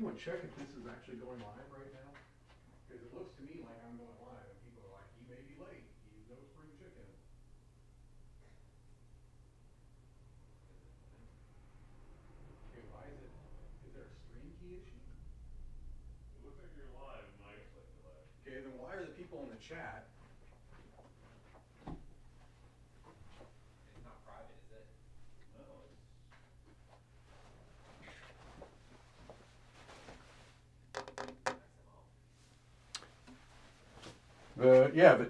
anyone check if this is actually going live right now? Because it looks to me like I'm going live, and people are like, "He may be late. He's no spring chicken." Okay, why is it? Is there a stream key issue? It looks like you're live, Mike. Okay, then why are the people in the chat? It's not private, is it? No, it's.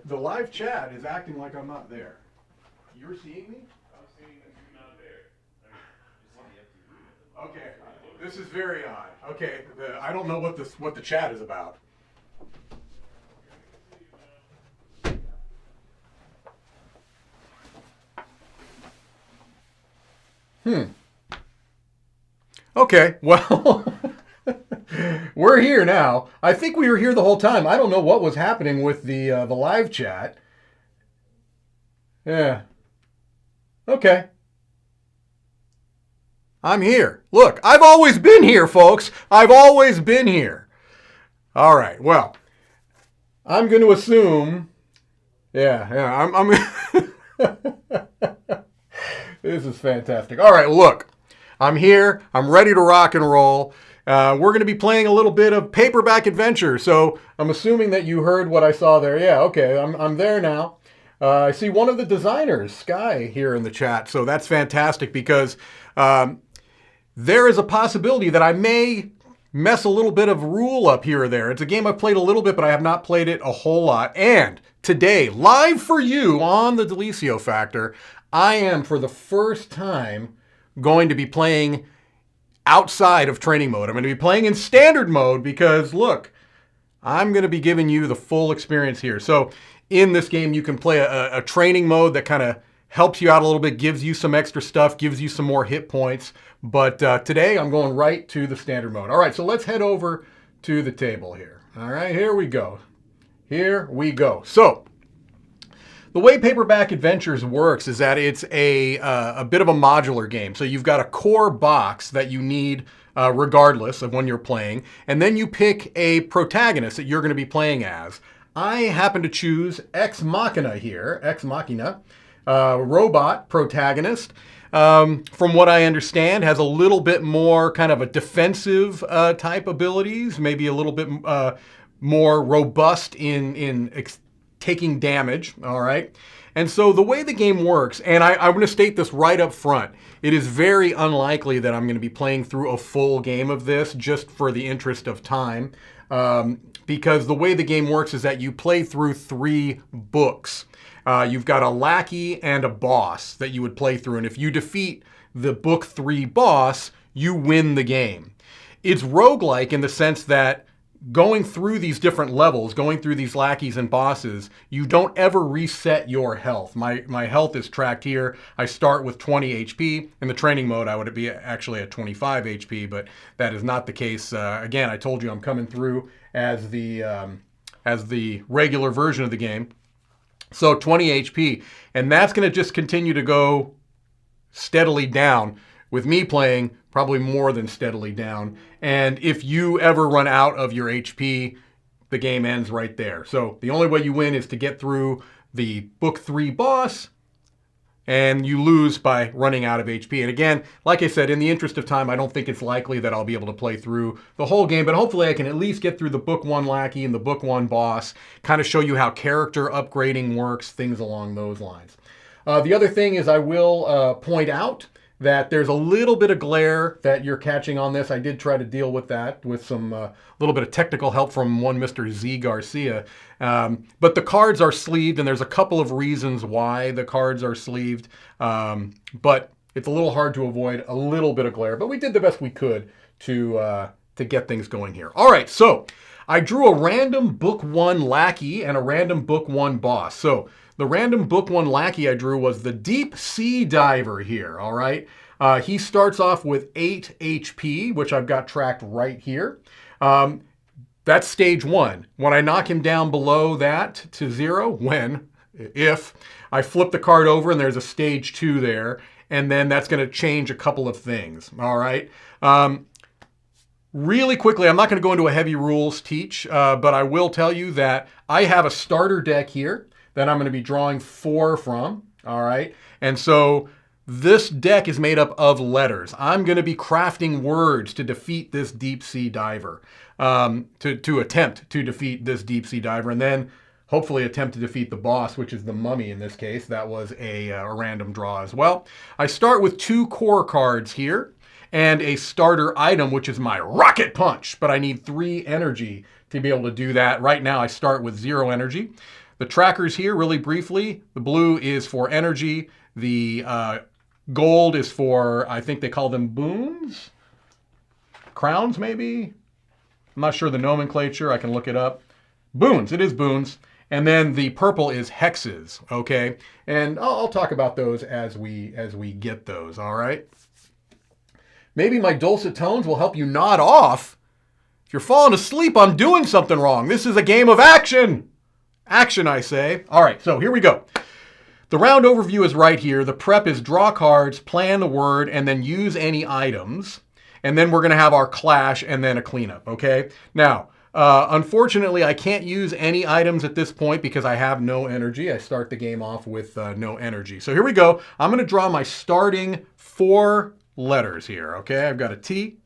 The live chat is acting like I'm not there. You're seeing me? I'm seeing that you're not there. Okay, this is very odd. Okay, I don't know what the chat is about. Okay, well, we're here now. I think we were here the whole time. I don't know what was happening with the live chat. Yeah. Okay. I'm here. Look, I've always been here, folks. I've always been here. All right. Well, I'm going to assume. Yeah. This is fantastic. All right. Look, I'm here. I'm ready to rock and roll. We're going to be playing a little bit of Paperback Adventures. So I'm assuming that you heard what I saw there. Yeah. Okay. I'm there now. I see one of the designers, Sky, here in the chat. So that's fantastic because there is a possibility that I may mess a little bit of rule up here or there. It's a game I've played a little bit, but I have not played it a whole lot. And today, live for you on the DiLisio Factor, I am for the first time going to be playing outside of training mode. I'm going to be playing in standard mode because, look, I'm going to be giving you the full experience here. So in this game, you can play a training mode that kind of helps you out a little bit, gives you some extra stuff, gives you some more hit points. But today, I'm going right to the standard mode. All right, so let's head over to the table here. All right, here we go. Here we go. So the way Paperback Adventures works is that it's a bit of a modular game. So you've got a core box that you need regardless of when you're playing. And then you pick a protagonist that you're going to be playing as. I happen to choose Ex Machina here. Ex Machina, robot protagonist. From what I understand, has a little bit more kind of a defensive type abilities, maybe a little bit more robust in taking damage, all right? And so the way the game works, and I'm going to state this right up front, it is very unlikely that I'm going to be playing through a full game of this just for the interest of time, because the way the game works is that you play through 3 books. You've got a lackey and a boss that you would play through, and if you defeat the book 3 boss, you win the game. It's roguelike in the sense that going through these different levels, going through these lackeys and bosses, you don't ever reset your health. My health is tracked here. I start with 20 HP. In the training mode, I would be actually at 25 HP, but that is not the case. Again, I told you I'm coming through as the regular version of the game. So 20 HP, and that's going to just continue to go steadily down, with me playing probably more than steadily down. And if you ever run out of your HP, the game ends right there. So the only way you win is to get through the book 3 boss, and you lose by running out of HP. And again, like I said, in the interest of time, I don't think it's likely that I'll be able to play through the whole game, but hopefully I can at least get through the book 1 lackey and the book 1 boss, kind of show you how character upgrading works, things along those lines. The other thing is I will point out that there's a little bit of glare that you're catching on this. I did try to deal with that with some little bit of technical help from one Mr. Z Garcia. But the cards are sleeved, and there's a couple of reasons why the cards are sleeved. But it's a little hard to avoid a little bit of glare. But we did the best we could to get things going here. All right, so I drew a random book 1 lackey and a random book 1 boss. So the random book 1 lackey I drew was the deep sea diver here, all right? He starts off with 8 HP, which I've got tracked right here. That's stage 1. When I knock him down below that to 0, if I flip the card over and there's a stage 2 there, and then that's going to change a couple of things, all right? Really quickly, I'm not going to go into a heavy rules teach, but I will tell you that I have a starter deck here that I'm going to be drawing 4 from. All right. And so this deck is made up of letters. I'm going to be crafting words to defeat this deep sea diver, to attempt to defeat this deep sea diver, and then hopefully attempt to defeat the boss, which is the mummy in this case. That was a random draw as well. I start with 2 core cards here and a starter item, which is my rocket punch, but I need 3 energy to be able to do that. Right now I start with 0 energy. The trackers here, really briefly, the blue is for energy. The gold is for, I think they call them boons? Crowns, maybe? I'm not sure the nomenclature. I can look it up. Boons, it is boons. And then the purple is hexes, okay? And I'll talk about those as we get those, all right? Maybe my dulcet tones will help you nod off. If you're falling asleep, I'm doing something wrong. This is a game of action. Action, I say. All right, so here we go. The round overview is right here. The prep is draw cards, plan the word, and then use any items. And then we're going to have our clash and then a cleanup, okay? Now, unfortunately, I can't use any items at this point because I have no energy. I start the game off with no energy. So here we go. I'm going to draw my starting 4 letters here, okay? I've got a T,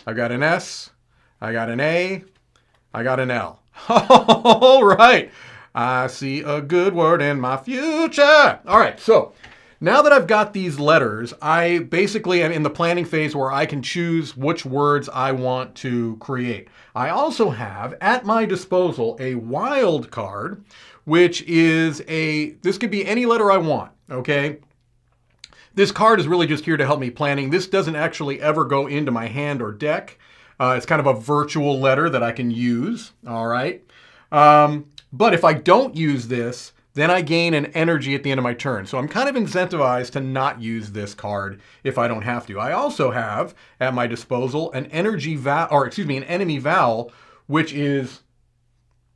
I've got an S, I got an A, I got an L. All right. I see a good word in my future. All right, so now that I've got these letters, I basically am in the planning phase where I can choose which words I want to create. I also have at my disposal a wild card, which is this could be any letter I want, okay? This card is really just here to help me planning. This doesn't actually ever go into my hand or deck. It's kind of a virtual letter that I can use, all right? But if I don't use this, then I gain an energy at the end of my turn. So I'm kind of incentivized to not use this card if I don't have to. I also have at my disposal an an enemy vowel, which is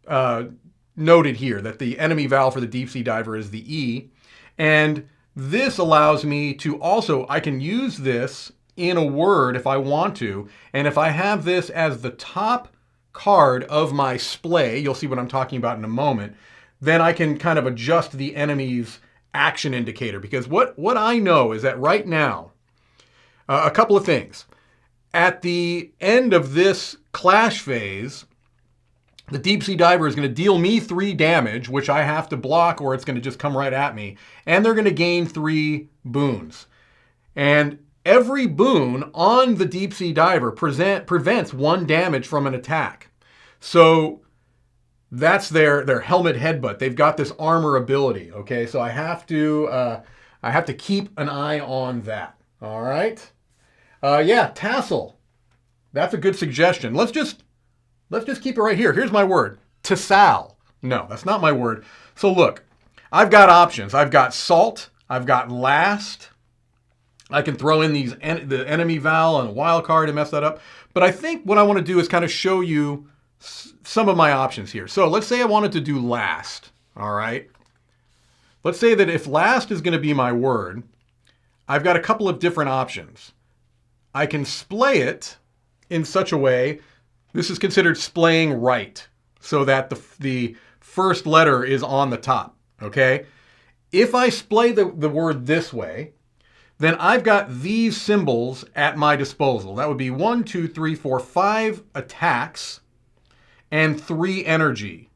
noted here, that the enemy vowel for the deep sea diver is the E. And this allows me to also, I can use this in a word if I want to. And if I have this as the top card of my splay, you'll see what I'm talking about in a moment, then I can kind of adjust the enemy's action indicator. Because what I know is that right now, a couple of things. At the end of this clash phase, the deep sea diver is going to deal me 3 damage, which I have to block or it's going to just come right at me. And they're going to gain 3 boons. And every boon on the deep sea diver prevents 1 damage from an attack. So that's their helmet headbutt. They've got this armor ability, okay? So I have to keep an eye on that, all right? Yeah, tassel. That's a good suggestion. Let's just keep it right here. Here's my word, tassel. No, that's not my word. So look, I've got options. I've got salt. I've got last. I can throw in the enemy vowel and a wild card and mess that up. But I think what I want to do is kind of show you some of my options here. So let's say I wanted to do last, all right? Let's say that if last is going to be my word, I've got a couple of different options. I can splay it in such a way, this is considered splaying right, so that the first letter is on the top, okay? If I splay the word this way, then I've got these symbols at my disposal. That would be 1, 2, 3, 4, 5 attacks and 3 energy.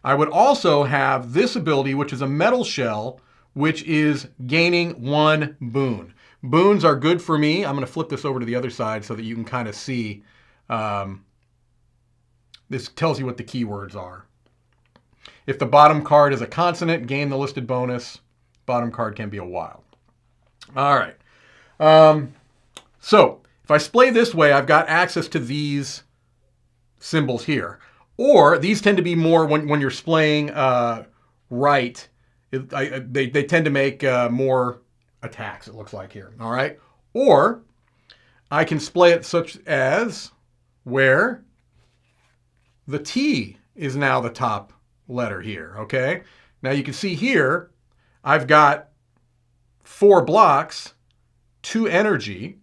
I would also have this ability, which is a metal shell, which is gaining 1 boon. Boons are good for me. I'm going to flip this over to the other side so that you can kind of see. This tells you what the keywords are. If the bottom card is a consonant, gain the listed bonus. Bottom card can be a wild. All right. So if I splay this way, I've got access to these symbols here. Or these tend to be more when you're splaying right. They tend to make more attacks, it looks like here. All right. Or I can splay it such as where the T is now the top letter here. Okay. Now you can see here, I've got 4 blocks, 2 energy,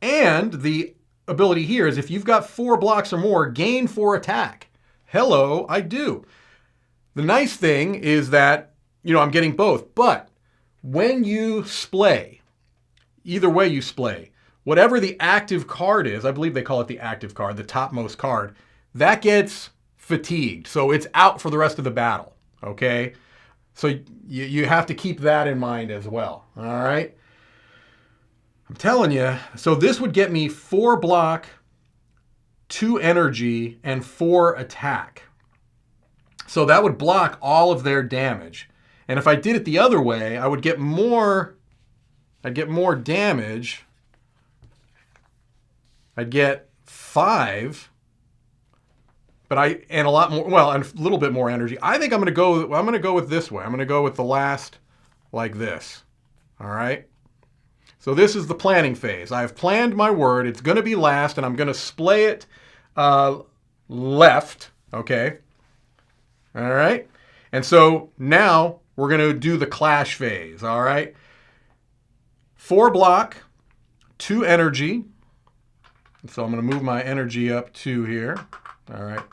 and the ability here is if you've got 4 blocks or more, gain 4 attack. Hello, I do. The nice thing is that, I'm getting both. But when you splay, either way you splay, whatever the active card is, I believe they call it the active card, the topmost card, that gets fatigued. So it's out for the rest of the battle, okay? So you have to keep that in mind as well, all right? I'm telling you, so this would get me 4 block, 2 energy, and 4 attack. So that would block all of their damage. And if I did it the other way, I would get more, I'd get more damage. I'd get 5, and a lot more, well, and a little bit more energy. I think I'm going to go with this way. I'm going to go with the last like this. All right? So this is the planning phase. I've planned my word. It's going to be last, and I'm going to splay it left, okay? All right? And so now we're going to do the clash phase, all right? 4 block, 2 energy. So I'm going to move my energy up 2 here, all right?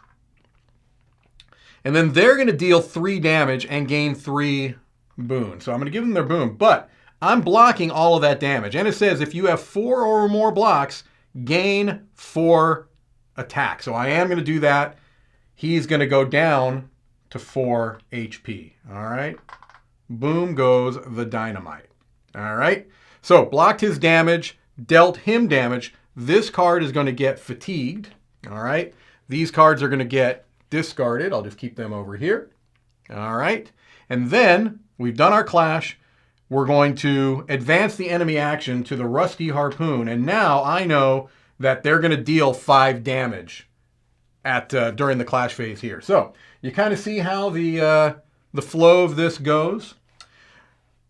And then they're going to deal 3 damage and gain 3 boon. So I'm going to give them their boon, but I'm blocking all of that damage. And it says if you have 4 or more blocks, gain 4 attack. So I am going to do that. He's going to go down to 4 HP. All right. Boom goes the dynamite. All right. So blocked his damage, dealt him damage. This card is going to get fatigued. All right. These cards are going to get discarded. I'll just keep them over here. All right. And then we've done our clash. We're going to advance the enemy action to the rusty harpoon. And now I know that they're going to deal 5 damage during the clash phase here. So you kind of see how the flow of this goes.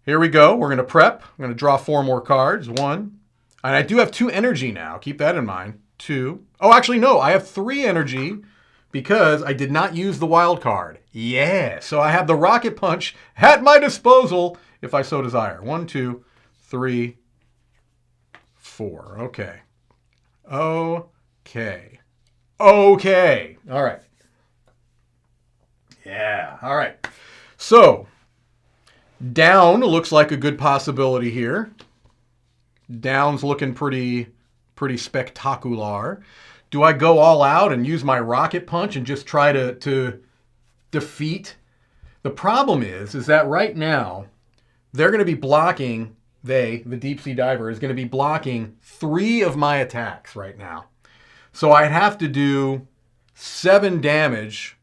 Here we go. We're going to prep. I'm going to draw 4 more cards. 1. And I do have 2 energy now. Keep that in mind. 2. Oh, actually, no. I have 3 energy because I did not use the wild card. Yeah. So I have the rocket punch at my disposal if I so desire. 1, 2, 3, 4. Okay. Okay. Okay. All right. Yeah. All right. So down looks like a good possibility here. Down's looking pretty spectacular. Do I go all out and use my rocket punch and just try to defeat? The problem is that right now they're going to be blocking, the deep sea diver is going to be blocking 3 of my attacks right now. So I'd have to do 7 damage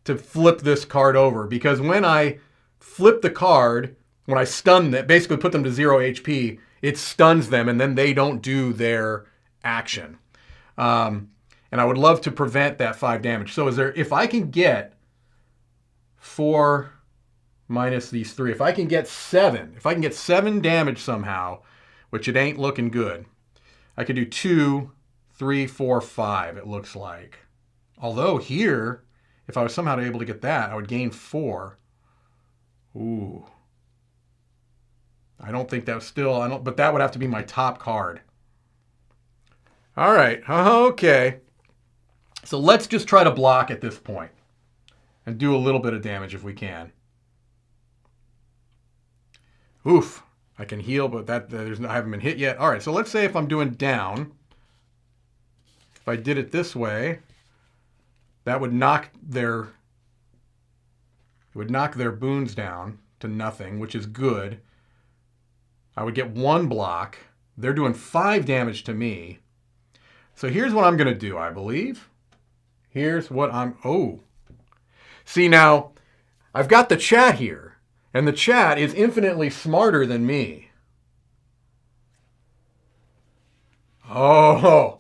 to flip this card over, because when I flip the card, when I stun them, basically put them to 0 HP, it stuns them and then they don't do their action. And I would love to prevent that 5 damage. So if I can get 4 minus these 3, if I can get 7 damage somehow, which it ain't looking good, I could do 2, 3, 4, 5, it looks like. Although here, if I was somehow able to get that, I would gain 4. Ooh. I don't think that was still, but that would have to be my top card. All right, okay. So let's just try to block at this point and do a little bit of damage if we can. Oof, I can heal, but I haven't been hit yet. All right, so let's say if I'm doing down, if I did it this way, that would knock their boons down to nothing, which is good. I would get 1 block. They're doing 5 damage to me. So here's what I'm going to do, I believe. Here's what see, now, I've got the chat here, and the chat is infinitely smarter than me. Oh,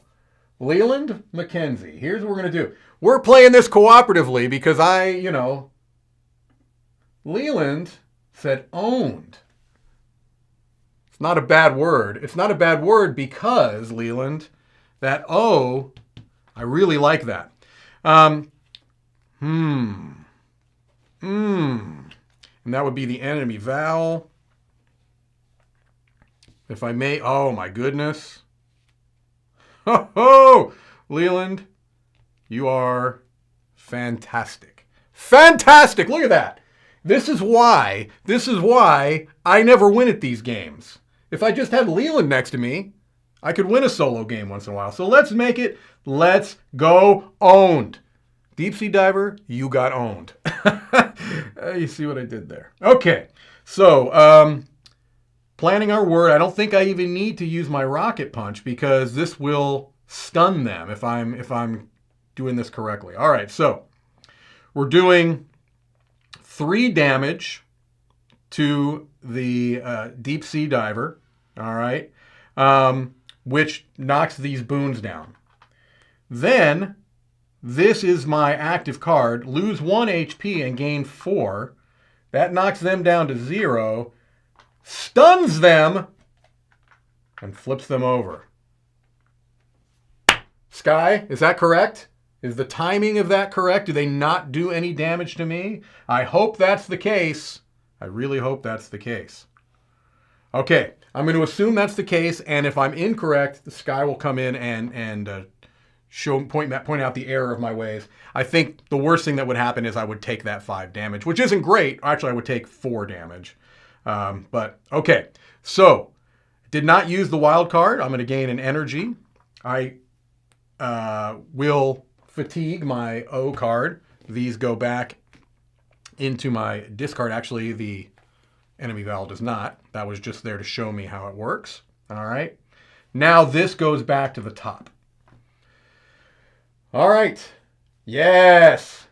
Leland McKenzie. Here's what we're going to do. We're playing this cooperatively because Leland said owned. It's not a bad word. It's not a bad word because, Leland, that O, I really like that. And that would be the enemy Val. If I may, oh my goodness. Ho ho! Leland, you are fantastic. Fantastic! Look at that. This is why I never win at these games. If I just had Leland next to me, I could win a solo game once in a while. So let's make it. Let's go owned. Deep sea diver, you got owned. You see what I did there? Okay. So, planning our word. I don't think I even need to use my rocket punch because this will stun them if I'm doing this correctly. All right. So, we're doing 3 damage to the deep sea diver, all right, which knocks these boons down. Then, this is my active card. Lose 1 HP and gain 4. That knocks them down to 0, stuns them, and flips them over. Sky, is that correct? Is the timing of that correct? Do they not do any damage to me? I hope that's the case. I really hope that's the case. Okay, I'm going to assume that's the case, and if I'm incorrect, the Sky will come in and point out the error of my ways. I think the worst thing that would happen is I would take that 5 damage, which isn't great. Actually, I would take 4 damage. But okay, so did not use the wild card. I'm going to gain an energy. I will fatigue my O card. These go back into my discard. Actually, the enemy vowel does not. That was just there to show me how it works. All right. Now this goes back to the top. All right. Yes.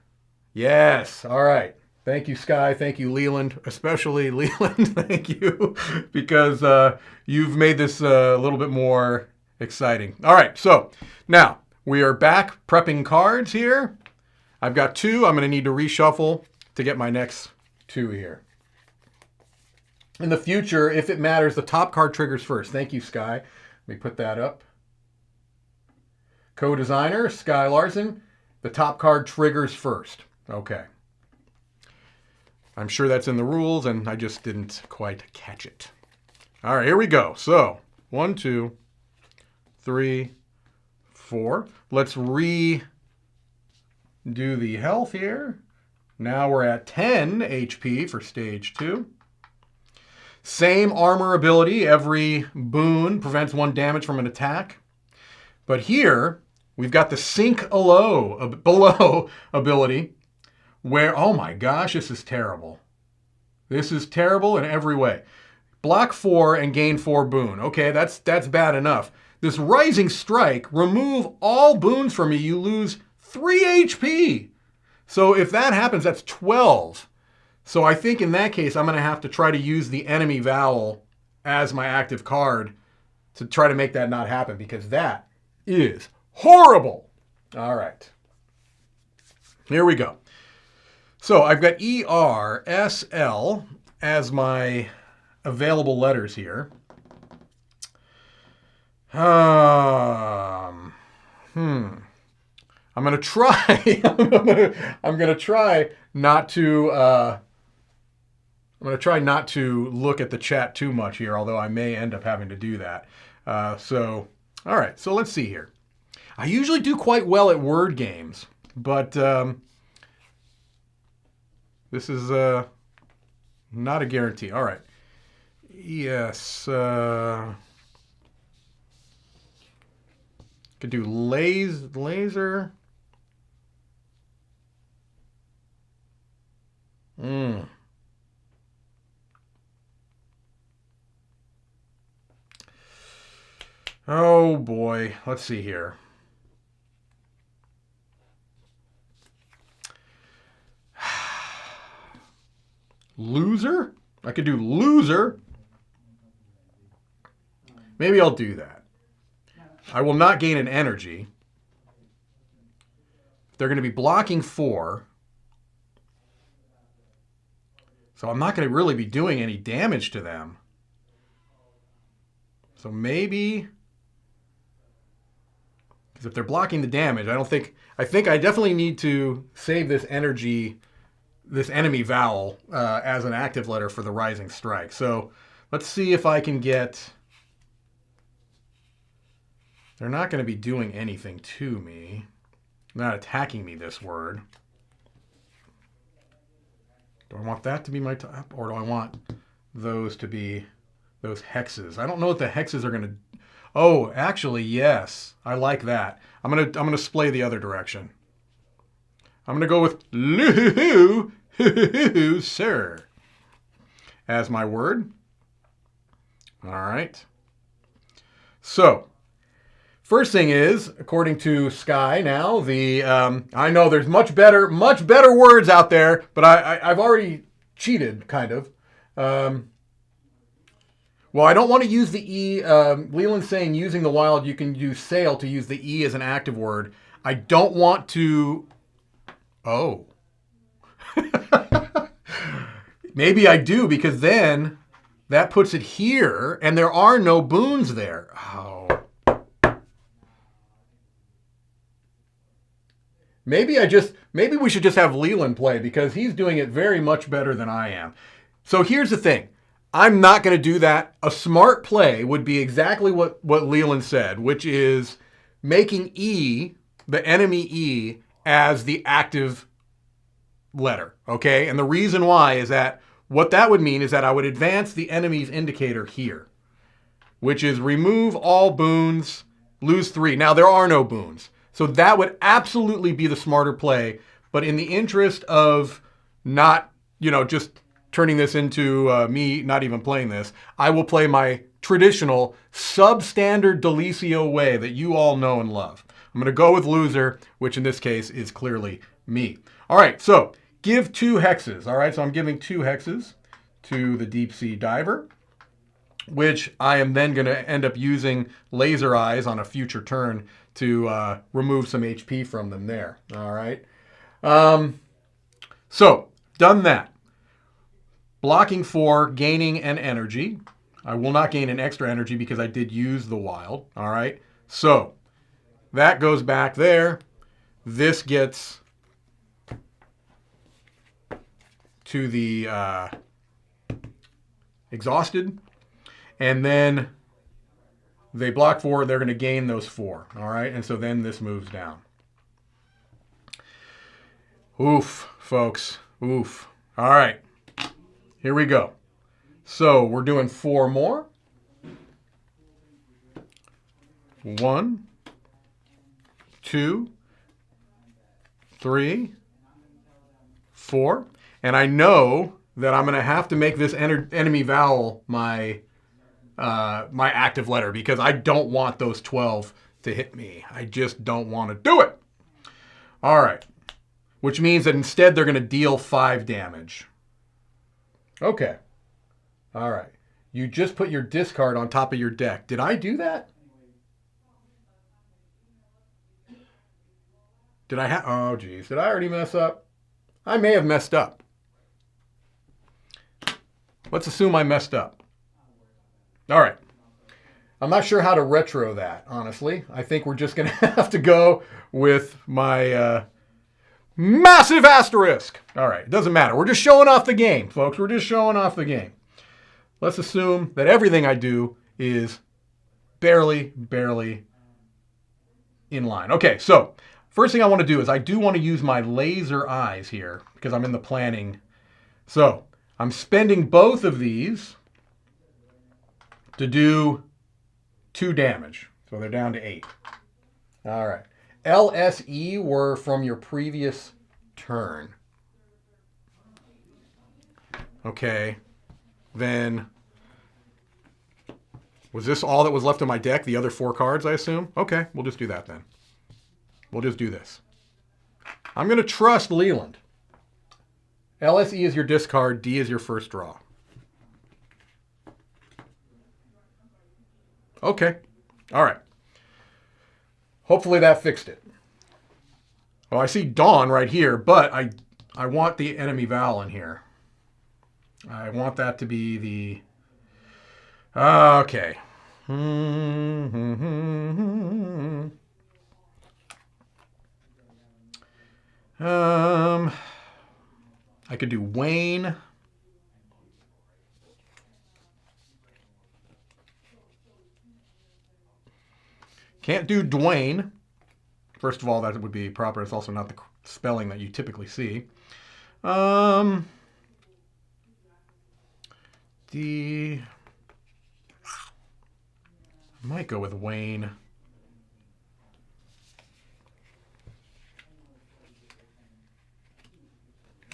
Yes. All right. Thank you, Sky. Thank you, Leland. Especially Leland. Thank you. Because you've made this a little bit more exciting. All right. So now we are back prepping cards here. I've got 2. I'm going to need to reshuffle to get my next 2 here. In the future, if it matters, the top card triggers first. Thank you, Sky. Let me put that up. Co-designer, Sky Larson. The top card triggers first. Okay. I'm sure that's in the rules, and I just didn't quite catch it. All right, here we go. So, 1, 2, 3, 4. Let's redo the health here. Now we're at 10 HP for stage 2. Same armor ability. Every boon prevents 1 damage from an attack. But here, we've got the sink below ability where, oh my gosh, this is terrible. This is terrible in every way. Block 4 and gain 4 boon. Okay, that's bad enough. This rising strike, remove all boons from you. You lose 3 HP. So if that happens, that's 12. So I think in that case, I'm going to have to try to use the enemy vowel as my active card to try to make that not happen, because that is horrible. All right. Here we go. So I've got ER, SL as my available letters here. I'm gonna try. I'm gonna try not to. I'm gonna try not to look at the chat too much here, although I may end up having to do that. All right. So let's see here. I usually do quite well at word games, but this is not a guarantee. All right. Yes. Could do laser. Oh boy. Let's see here. Loser? I could do loser. Maybe I'll do that. I will not gain an energy. They're going to be blocking 4. So I'm not going to really be doing any damage to them. So maybe, because if they're blocking the damage, I think I definitely need to save this energy, this enemy vowel, as an active letter for the rising strike. So let's see if I can get They're not going to be doing anything to me. They're not attacking me this word. Do I want that to be my top, or do I want those to be those hexes? I don't know what the hexes are going to... Oh, actually, yes. I like that. I'm gonna splay the other direction. I'm gonna go with sir as my word. All right. So, first thing is, according to Sky now, I know there's much better words out there, but I've already cheated, kind of. Well, I don't want to use the E. Leland's saying using the wild, you can use sail to use the E as an active word. I don't want to... Oh. Maybe I do, because then that puts it here, and there are no boons there. Oh. Maybe we should just have Leland play, because he's doing it very much better than I am. So here's the thing. I'm not going to do that. A smart play would be exactly what Leland said, which is making E, the enemy E, as the active letter, okay? And the reason why is that what that would mean is that I would advance the enemy's indicator here, which is remove all boons, lose 3. Now, there are no boons. So that would absolutely be the smarter play. But in the interest of not, just turning this into me not even playing this, I will play my traditional substandard DiLisio way that you all know and love. I'm going to go with loser, which in this case is clearly me. All right, so give 2 hexes. All right, so I'm giving 2 hexes to the deep sea diver, which I am then going to end up using laser eyes on a future turn to remove some HP from them there. All right. So, done that. Blocking 4, gaining an energy. I will not gain an extra energy because I did use the wild. All right. So, that goes back there. This gets to the exhausted. And then they block 4. They're going to gain those 4. All right. And so then this moves down. Oof, folks. Oof. All right. Here we go. So we're doing 4 more. 1, 2, 3, 4. And I know that I'm going to have to make this enemy vowel my active letter, because I don't want those 12 to hit me. I just don't want to do it. All right. Which means that instead they're going to deal 5 damage. Okay. All right. You just put your discard on top of your deck. Did I do that? Did I oh, geez. Did I already mess up? I may have messed up. Let's assume I messed up. All right. I'm not sure how to retro that, honestly. I think we're just going to have to go with my massive asterisk. All right. It doesn't matter. We're just showing off the game, folks. We're just showing off the game. Let's assume that everything I do is barely in line. Okay, so first thing I want to do is I do want to use my laser eyes here because I'm in the planning. So I'm spending both of these to do 2 damage. So they're down to 8. All right. LSE were from your previous turn. Okay. Then, was this all that was left in my deck? The other 4 cards, I assume? Okay, we'll just do that then. We'll just do this. I'm going to trust Leland. LSE is your discard. D is your first draw. Okay. All right. Hopefully that fixed it. Oh, I see Dawn right here, but I want the enemy vowel in here. I want that to be the... Okay. I could do Wayne. Can't do Dwayne. First of all, that would be proper. It's also not the spelling that you typically see. I might go with Wayne.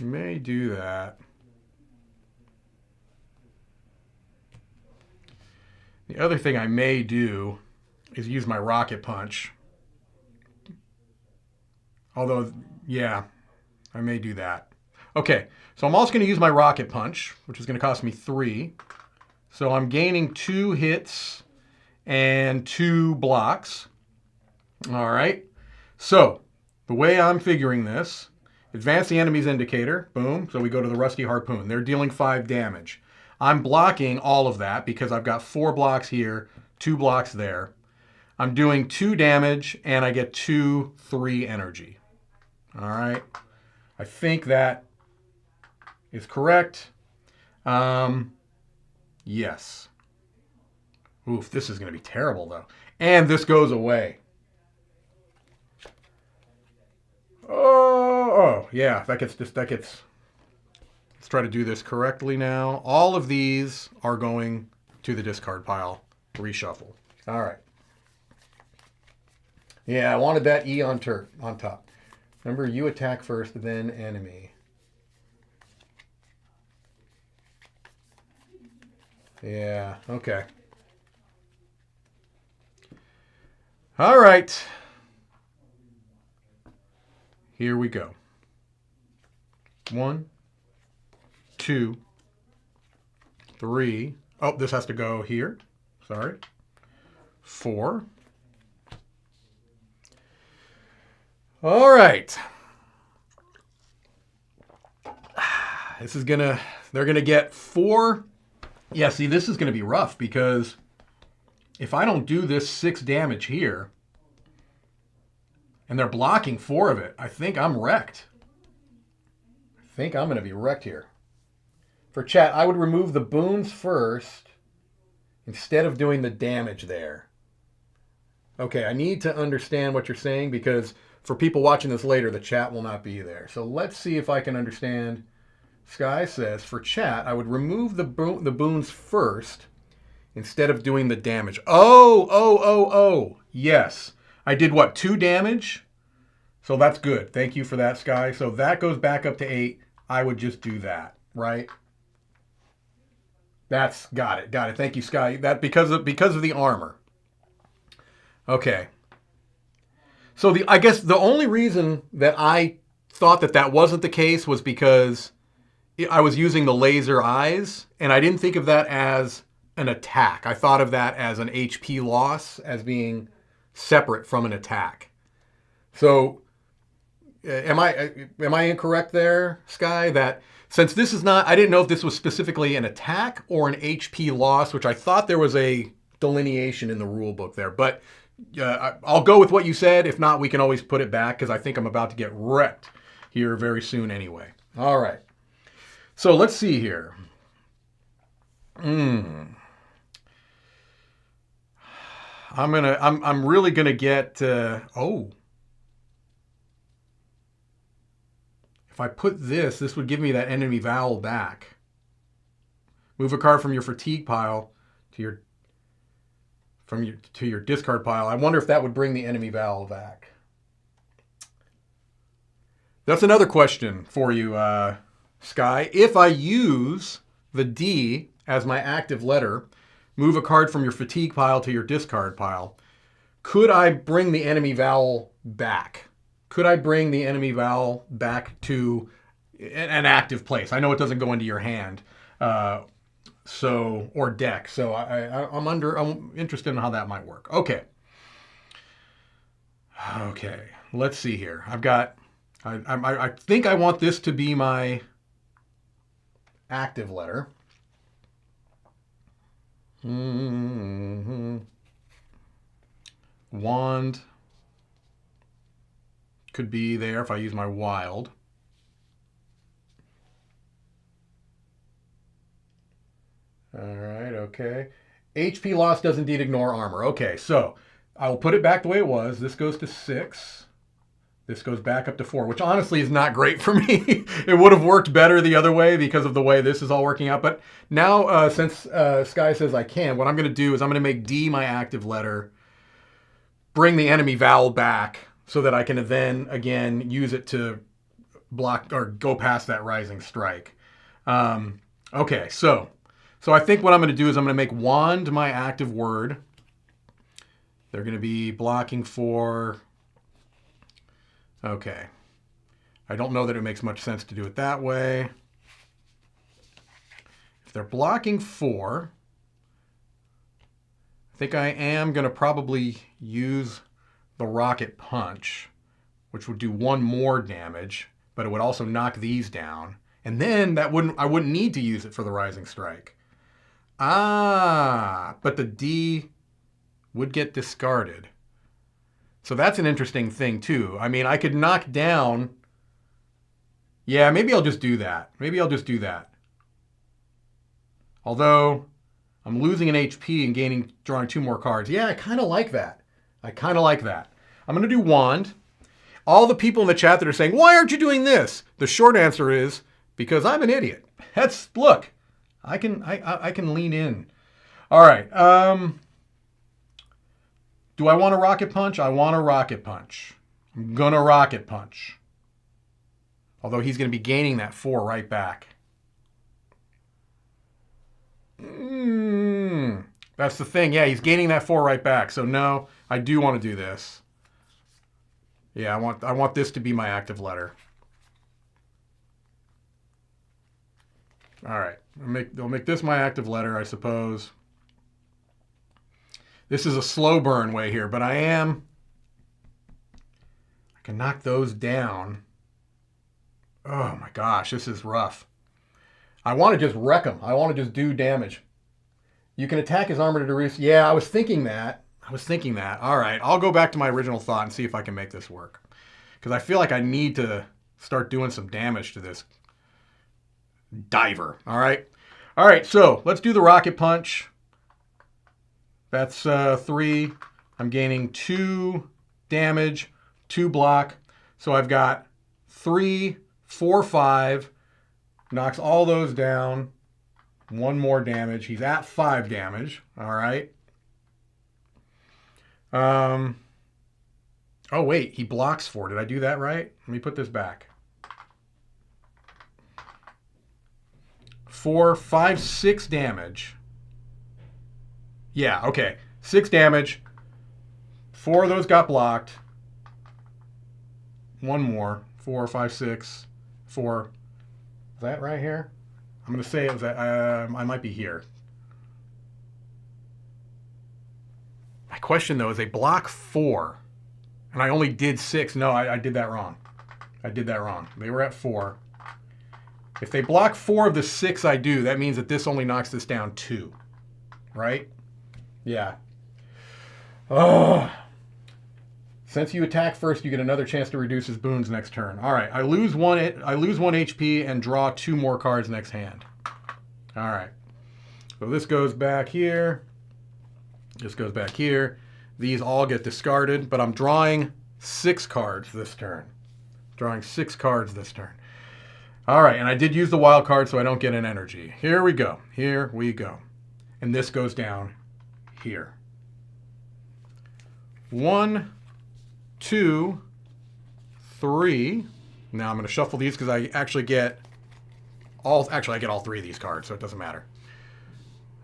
May do that. The other thing I may do is use my rocket punch. Although, yeah, I may do that. Okay, so I'm also going to use my rocket punch, which is going to cost me 3. So I'm gaining 2 hits and 2 blocks. All right. So the way I'm figuring this, advance the enemy's indicator. Boom. So we go to the rusty harpoon. They're dealing 5 damage. I'm blocking all of that because I've got 4 blocks here, 2 blocks there. I'm doing 2 damage and I get 3 energy. All right. I think that is correct. Yes. Oof, this is going to be terrible though. And this goes away. Oh, yeah, that gets, let's try to do this correctly now. All of these are going to the discard pile. Reshuffle. All right. Yeah, I wanted that E on top. Remember, you attack first, then enemy. Yeah, okay. All right. Here we go. 1, 2, 3. Oh, this has to go here. Sorry. 4. All right. This is they're gonna get 4. Yeah, see, this is gonna be rough because if I don't do this 6 damage here, and they're blocking 4 of it, I think I'm wrecked. I think I'm gonna be wrecked here. For chat, I would remove the boons first instead of doing the damage there. Okay, I need to understand what you're saying because for people watching this later, the chat will not be there. So let's see if I can understand. Sky says, for chat, I would remove the boons first instead of doing the damage. Oh. Yes. I did what, 2 damage? So that's good. Thank you for that, Sky. So that goes back up to 8. I would just do that, right? That's got it. Thank you, Sky. That because of the armor. Okay. So I guess the only reason that I thought that wasn't the case was because I was using the laser eyes, and I didn't think of that as an attack. I thought of that as an HP loss, as being separate from an attack. So, am I incorrect there, Sky? That since this is not, I didn't know if this was specifically an attack or an HP loss, which I thought there was a delineation in the rule book there. But I'll go with what you said. If not, we can always put it back because I think I'm about to get wrecked here very soon anyway. All right. So let's see here. I'm really gonna get. If I put this would give me that enemy vowel back. Move a card from your fatigue pile to your discard pile. I wonder if that would bring the enemy vowel back. That's another question for you, Sky. If I use the D as my active letter, move a card from your fatigue pile to your discard pile, could I bring the enemy vowel back? Could I bring the enemy vowel back to an active place? I know it doesn't go into your hand, or deck. So I'm interested in how that might work. Okay. Let's see here. I think I want this to be my active letter. Wand could be there if I use my wild. All right, okay. HP loss does indeed ignore armor. Okay, so I will put it back the way it was. This goes to 6. This goes back up to 4, which honestly is not great for me. It would have worked better the other way because of the way this is all working out. But now, since Sky says I can, what I'm going to do is I'm going to make D my active letter, bring the enemy vowel back so that I can then, again, use it to block or go past that rising strike. Okay, so I think what I'm going to do is I'm going to make wand my active word. They're going to be blocking for... Okay. I don't know that it makes much sense to do it that way. If they're blocking 4, I think I am going to probably use the rocket punch, which would do 1 more damage, but it would also knock these down. And then I wouldn't need to use it for the rising strike. Ah, but the D would get discarded. So that's an interesting thing too. I mean, I could knock down... Yeah, maybe I'll just do that. Although, I'm losing an HP and drawing 2 more cards. Yeah, I kind of like that. I'm going to do wand. All the people in the chat that are saying, why aren't you doing this? The short answer is, because I'm an idiot. Look, I can lean in. All right. Do I want a rocket punch? I want a rocket punch. I'm going to rocket punch. Although he's going to be gaining that 4 right back. That's the thing. Yeah, he's gaining that 4 right back. So no, I do want to do this. Yeah, I want this to be my active letter. All right. I'll make this my active letter, I suppose. This is a slow burn way here, but I can knock those down. Oh my gosh, this is rough. I want to just wreck him. I want to just do damage. You can attack his armor to reduce. Yeah, I was thinking that. All right, I'll go back to my original thought and see if I can make this work. Because I feel like I need to start doing some damage to this diver. All right, so let's do the rocket punch. That's 3. I'm gaining 2 damage, 2 block. So I've got 3, 4, 5. Knocks all those down. 1 more damage. He's at 5 damage. All right. Oh, wait. He blocks 4. Did I do that right? Let me put this back. 4, 5, 6 damage. Yeah, okay. 6 damage. 4 of those got blocked. 1 more. 4, 5, 6. 4. Is that right here? I'm going to say it was that. I might be here. My question, though, is they block 4. And I only did 6. No, I did that wrong. They were at 4. If they block 4 of the 6 I do, that means that this only knocks this down 2. Right? Yeah. Oh. Since you attack first, you get another chance to reduce his boons next turn. All right, I lose 1 HP and draw 2 more cards next hand. All right. So this goes back here. This goes back here. These all get discarded, but I'm drawing 6 cards this turn. All right, and I did use the wild card so I don't get an energy. Here we go. And this goes down here. 1, 2, 3. Now I'm going to shuffle these because I actually get all 3 of these cards, so it doesn't matter.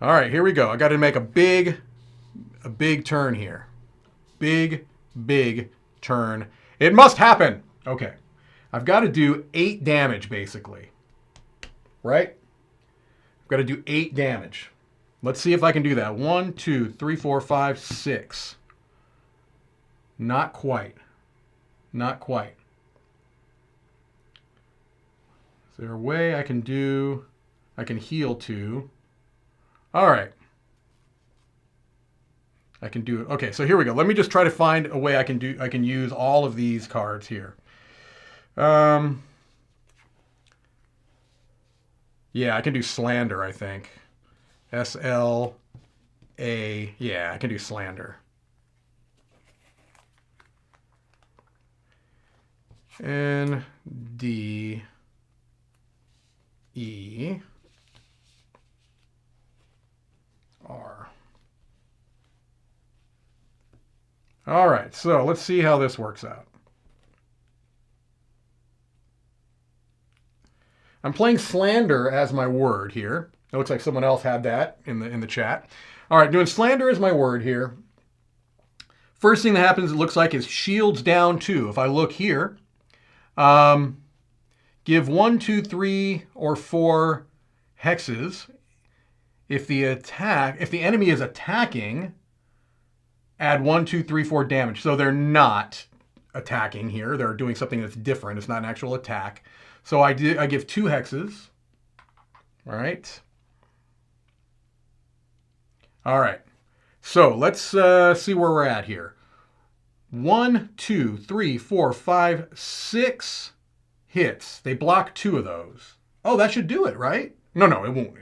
All right, here we go. I got to make a big turn here. Big turn. It must happen. Okay. I've got to do 8 damage, basically. Right? I've got to do 8 damage. Let's see if I can do that. 1, 2, 3, 4, 5, 6. Not quite. Is there a way I can heal 2? All right. I can do it. Okay, so here we go. Let me just try to find a way I can use all of these cards here. Yeah, I can do slander, I think. SLA. Yeah, I can do slander. N, D, E, R. All right, so let's see how this works out. I'm playing slander as my word here. It looks like someone else had that in the chat. All right, doing slander as my word here. First thing that happens, it looks like, is shields down 2. If I look here, give 1, 2, 3, or 4 hexes. If the enemy is attacking, add 1, 2, 3, 4 damage. So they're not attacking here. They're doing something that's different. It's not an actual attack. So I give 2 hexes. All right. All right. So let's see where we're at here. 1, 2, 3, 4, 5, 6 hits. They block 2 of those. Oh, that should do it, right? No, it won't.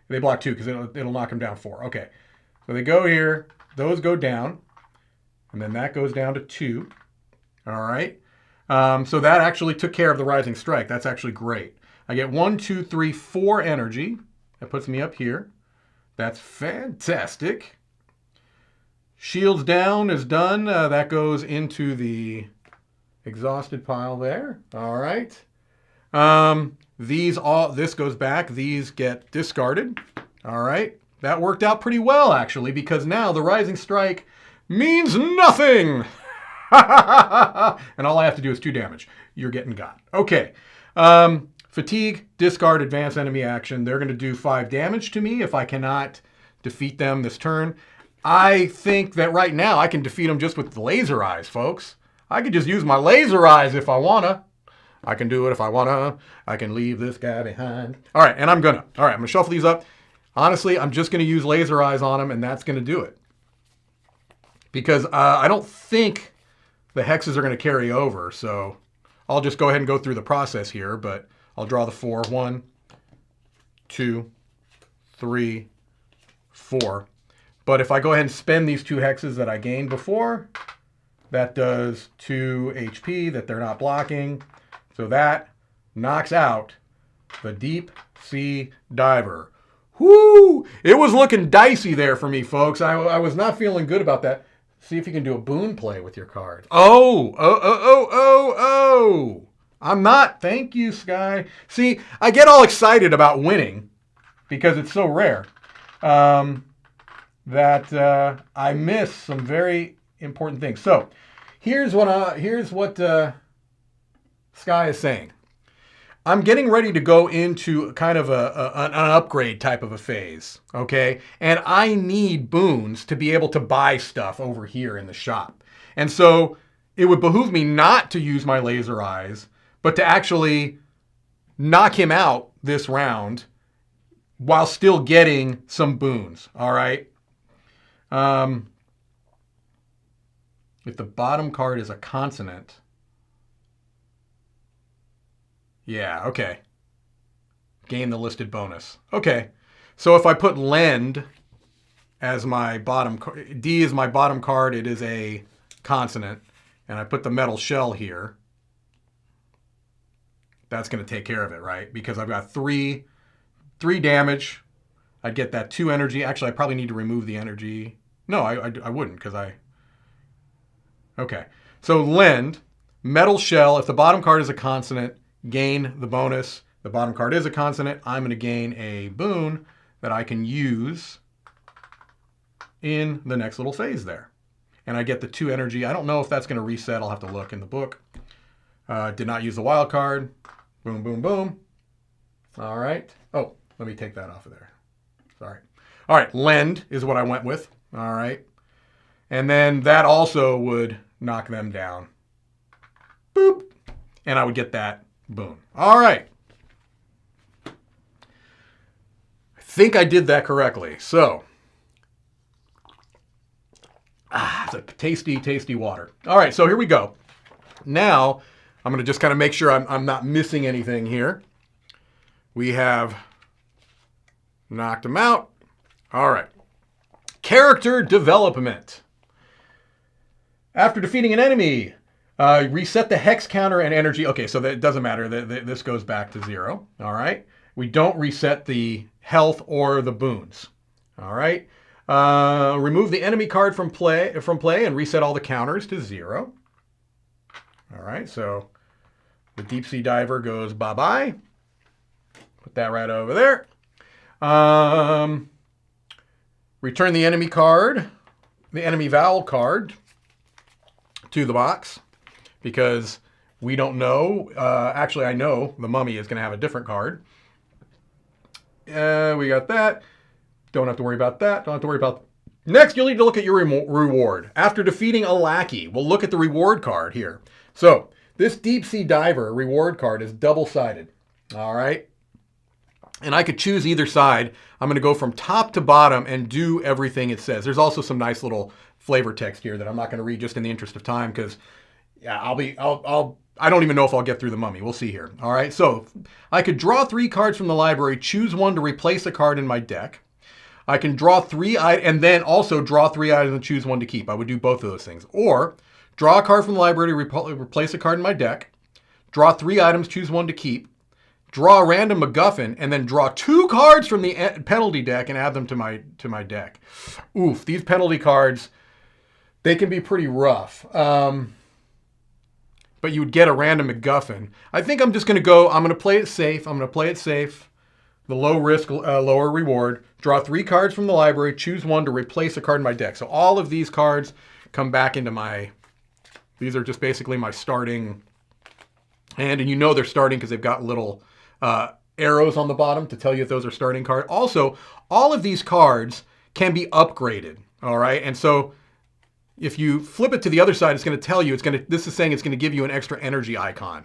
They block 2 because it'll knock them down 4. Okay. So they go here. Those go down. And then that goes down to 2. All right. So that actually took care of the rising strike. That's actually great. I get 1, 2, 3, 4 energy. That puts me up here. That's fantastic. Shields down is done. That goes into the exhausted pile there. All right. This goes back. These get discarded. All right. That worked out pretty well, actually, because now the rising strike means nothing. And all I have to do is 2 damage. You're getting got. Okay. Fatigue, discard, advance enemy action. They're going to do 5 damage to me if I cannot defeat them this turn. I think that right now I can defeat them just with the laser eyes, folks. I could just use my laser eyes if I want to. I can do it if I want to. I can leave this guy behind. All right, and I'm going to. All right, I'm going to shuffle these up. Honestly, I'm just going to use laser eyes on them, and that's going to do it. Because I don't think the hexes are going to carry over, so I'll just go ahead and go through the process here, but I'll draw the 4. 1, 2, 3, 4. But if I go ahead and spend these 2 hexes that I gained before, that does 2 HP that they're not blocking. So that knocks out the deep sea diver. Whoo! It was looking dicey there for me, folks. I was not feeling good about that. See if you can do a boon play with your card. Oh! I'm not. Thank you, Sky. See, I get all excited about winning because it's so rare that I miss some very important things. So here's what Sky is saying. I'm getting ready to go into kind of an upgrade type of a phase, okay? And I need boons to be able to buy stuff over here in the shop. And so it would behoove me not to use my laser eyes, but to actually knock him out this round while still getting some boons, all right? If the bottom card is a consonant... Yeah, okay. Gain the listed bonus. Okay. So if I put lend as my bottom card, D is my bottom card, it is a consonant, and I put the metal shell here, that's going to take care of it, right? Because I've got 3 damage. I'd get that 2 energy. Actually, I probably need to remove the energy. No, I wouldn't because I... Okay. So lend, metal shell, if the bottom card is a consonant, gain the bonus. The bottom card is a consonant. I'm going to gain a boon that I can use in the next little phase there. And I get the 2 energy. I don't know if that's going to reset. I'll have to look in the book. Did not use the wild card. Boom, boom, boom. All right. Oh, let me take that off of there. Sorry. All right. Lend is what I went with. All right. And then that also would knock them down. Boop. And I would get that boon. All right. I think I did that correctly. So, it's a tasty, tasty water. All right, so here we go. Now, I'm going to just kind of make sure I'm not missing anything here. We have knocked them out. All right. Character development. After defeating an enemy, Reset the hex counter and energy. Okay, so that it doesn't matter. This goes back to 0. All right. We don't reset the health or the boons. All right. Remove the enemy card from play and reset all the counters to 0. All right. So the deep sea diver goes bye-bye. Put that right over there. Return the enemy card, the enemy vowel card, to the box, because we don't know. Actually, I know the mummy is going to have a different card. We got that. Don't have to worry about that. Don't have to worry about... Next, you'll need to look at your reward. After defeating a lackey, we'll look at the reward card here. So, this deep sea diver reward card is double-sided. All right? And I could choose either side. I'm going to go from top to bottom and do everything it says. There's also some nice little flavor text here that I'm not going to read just in the interest of time, because yeah, I don't even know if I'll get through the mummy. We'll see here. All right. So I could draw 3 cards from the library, choose one to replace a card in my deck. I can draw 3 and then also draw 3 items and choose one to keep. I would do both of those things. Or draw a card from the library to replace a card in my deck. Draw 3 items, choose one to keep. Draw a random MacGuffin, and then draw 2 cards from the penalty deck and add them to my deck. Oof, these penalty cards, they can be pretty rough. But you would get a random MacGuffin. I think I'm just going to go, I'm going to play it safe. The low risk, lower reward. Draw 3 cards from the library, choose one to replace a card in my deck. So all of these cards come back into these are just basically my starting hand. And you know they're starting because they've got little arrows on the bottom to tell you if those are starting cards. Also, all of these cards can be upgraded, all right? And so if you flip it to the other side, it's going to tell you, this is saying it's going to give you an extra energy icon.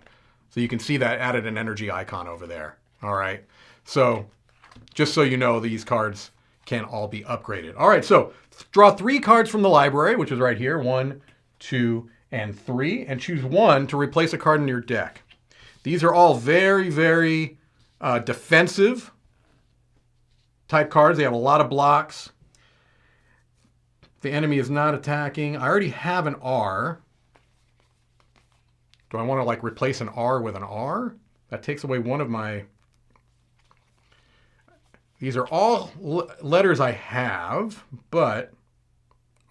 So you can see that added an energy icon over there, all right? So just so you know, these cards can all be upgraded. All right, so draw 3 cards from the library, which is right here, 1, 2, and 3, and choose one to replace a card in your deck. These are all very, very defensive type cards. They have a lot of blocks. The enemy is not attacking. I already have an R. Do I want to like replace an R with an R? That takes away one of my... These are all letters I have, but...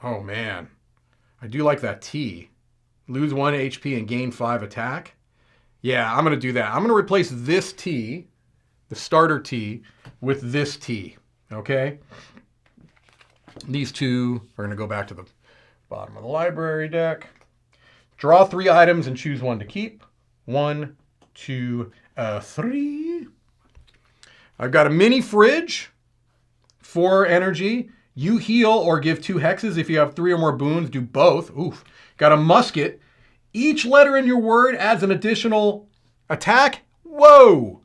Oh man, I do like that T. Lose 1 HP and gain 5 attack. Yeah, I'm going to do that. I'm going to replace this T, the starter T, with this T. Okay? These two are going to go back to the bottom of the library deck. Draw 3 items and choose one to keep. 1, 2, 3. I've got a mini fridge, 4 energy. You heal or give 2 hexes. If you have 3 or more boons, do both. Oof. Got a musket. Each letter in your word adds an additional attack. Whoa!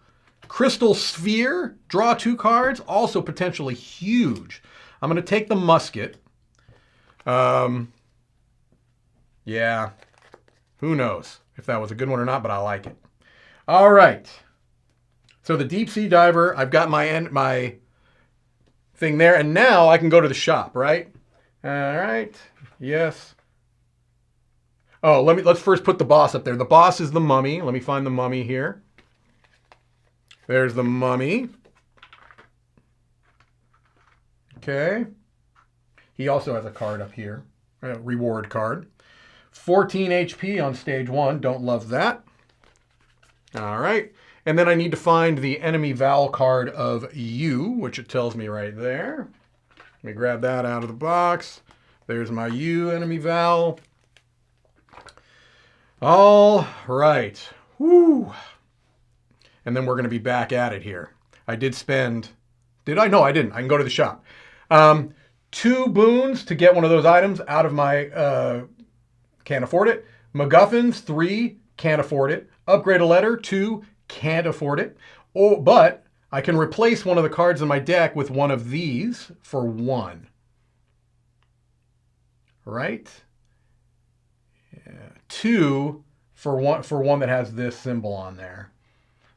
Crystal sphere. Draw 2 cards. Also potentially huge. I'm going to take the musket. Yeah. Who knows if that was a good one or not, but I like it. All right. So the deep sea diver, I've got my thing there, and now I can go to the shop, right? All right. Yes. Oh, let's first put the boss up there. The boss is the mummy. Let me find the mummy here. There's the mummy. Okay. He also has a card up here, a reward card. 14 HP on stage 1. Don't love that. All right. And then I need to find the enemy vowel card of U, which it tells me right there. Let me grab that out of the box. There's my U enemy vowel. All right. Woo. And then we're going to be back at it here. I did spend... Did I? No, I didn't. I can go to the shop. 2 boons to get one of those items out of my... can't afford it. MacGuffins, 3, can't afford it. Upgrade a letter, 2, can't afford it. Oh, but I can replace one of the cards in my deck with one of these for 1. Right? Yeah. 2 for one that has this symbol on there.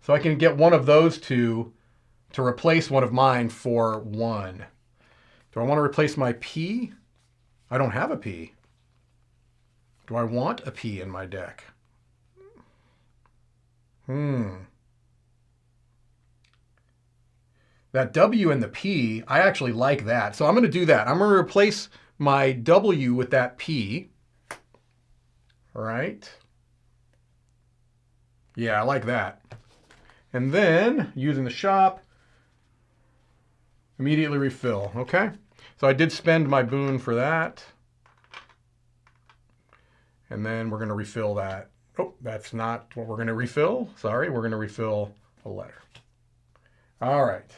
So I can get one of those 2 to replace one of mine for 1. Do I want to replace my P? I don't have a P. Do I want a P in my deck? That W and the P, I actually like that. So I'm going to do that. I'm going to replace my W with that P. All right. Yeah, I like that. And then, using the shop, immediately refill. Okay. So I did spend my boon for that. And then we're going to refill that. Oh, that's not what we're going to refill. Sorry, we're going to refill a letter. All right.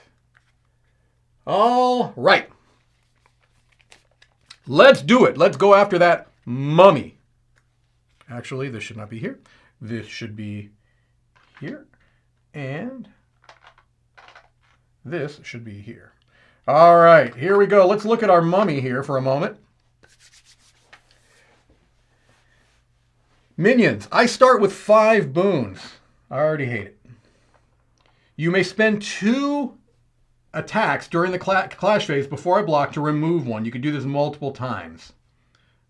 All right. Let's do it. Let's go after that mummy. Actually, this should not be here. This should be here. And this should be here. All right, here we go. Let's look at our mummy here for a moment. Minions. I start with 5 boons. I already hate it. You may spend 2 attacks during the clash phase before I block to remove one. You can do this multiple times.